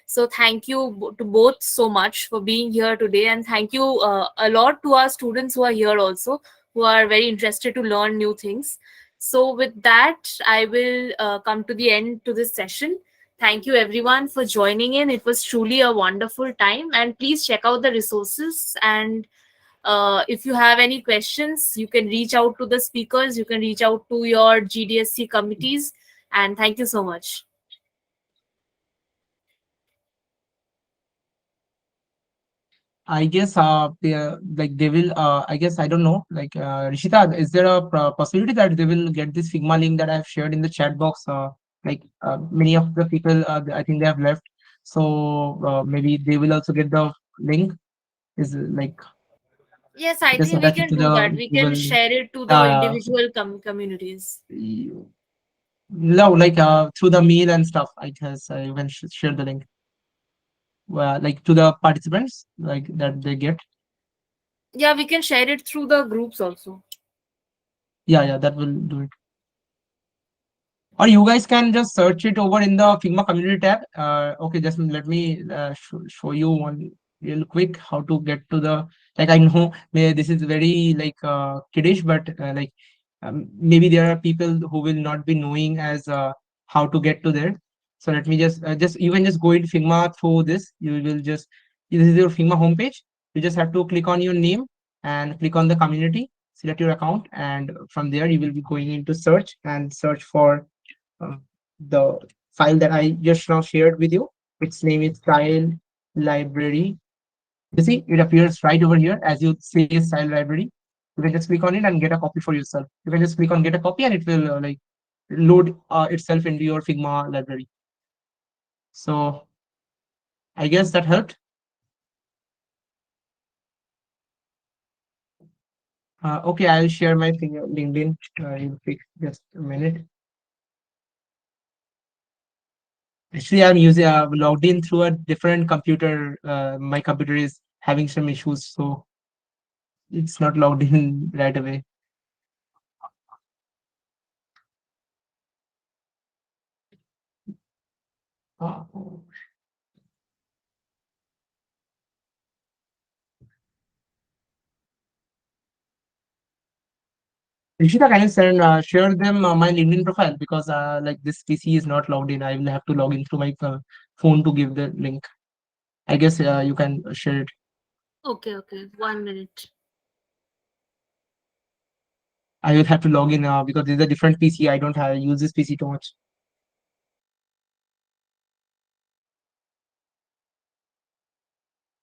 So thank you to both so much for being here today, and thank you a lot to our students who are here also, who are very interested to learn new things. So with that, I will come to the end to this session. Thank you everyone for joining in. It was truly a wonderful time, and please check out the resources. And if you have any questions, you can reach out to the speakers. You can reach out to your GDSC committees. And thank you so much. I guess they will I guess I don't know, like Rishita, is there a possibility that they will get this Figma link that I've shared in the chat box? Like many of the people, I think they have left, so maybe they will also get the link. Is like Yes, I just think we attach it can to do that. the We can Google. share it to the Uh, individual communities. no, like through the mail and stuff. I guess you can share the link, like to the participants, like that they get. Yeah, we can share it through the groups also. Yeah, yeah, that will do it. Or you guys can just search it over in the Figma community tab. Okay, just let me show you one real quick how to get to the, like, I know this is very like kiddish, but like maybe there are people who will not be knowing as how to get to there. So let me just you can just go into Figma through this. You will just, this is your Figma homepage. You just have to click on your name and click on the community, select your account, and from there you will be going into search and search for uh, the file that I just now shared with you. Its name is style library. You see, it appears right over here as you say style library. You can just click on it and get a copy for yourself. You can just click on get a copy and it will like load itself into your Figma library. So I guess that helped. Okay, I'll share my LinkedIn real quick. Just a minute. Actually, I'm using logged in through a different computer. My computer is having some issues, so it's not logged in right away. Uh, Rishita, can you share them my LinkedIn profile, because like this PC is not logged in. I will have to log in through my phone to give the link. I guess you can share it. Okay, okay. 1 minute. I will have to log in because this is a different PC. I don't have use this PC too much.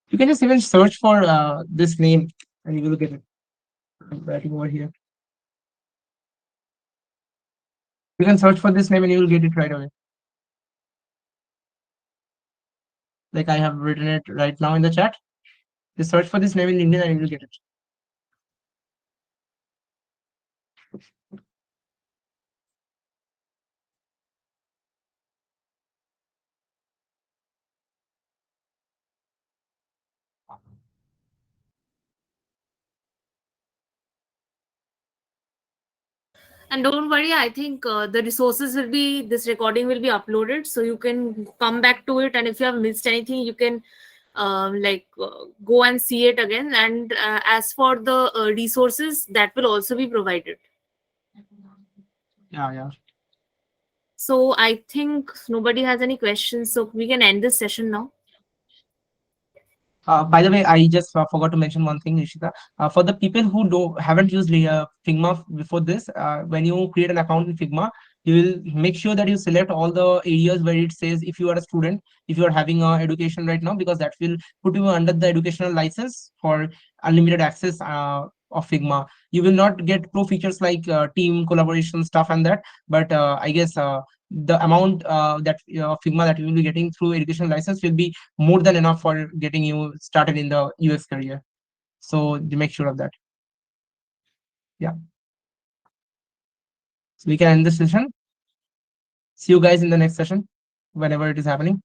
You can just even search for this name and you will get it. I'm writing over here. You can search for this name and you will get it right away. Like I have written it right now in the chat. Just search for this name in LinkedIn and you will get it. And don't worry, I think the resources will be, this recording will be uploaded, so you can come back to it. And if you have missed anything, you can go and see it again. And as for the resources, that will also be provided. Yeah, yeah. So I think nobody has any questions, so we can end this session now. By the way, I just forgot to mention one thing, Rishita. For the people who haven't used Figma before this, when you create an account in Figma, you will make sure that you select all the areas where it says if you are a student, if you are having education right now, because that will put you under the educational license for unlimited access of Figma. You will not get pro features like team collaboration stuff and that, but I guess the amount that Figma that you will be getting through educational license will be more than enough for getting you started in the UX career. So make sure of that. Yeah. So we can end this session. See you guys in the next session, whenever it is happening.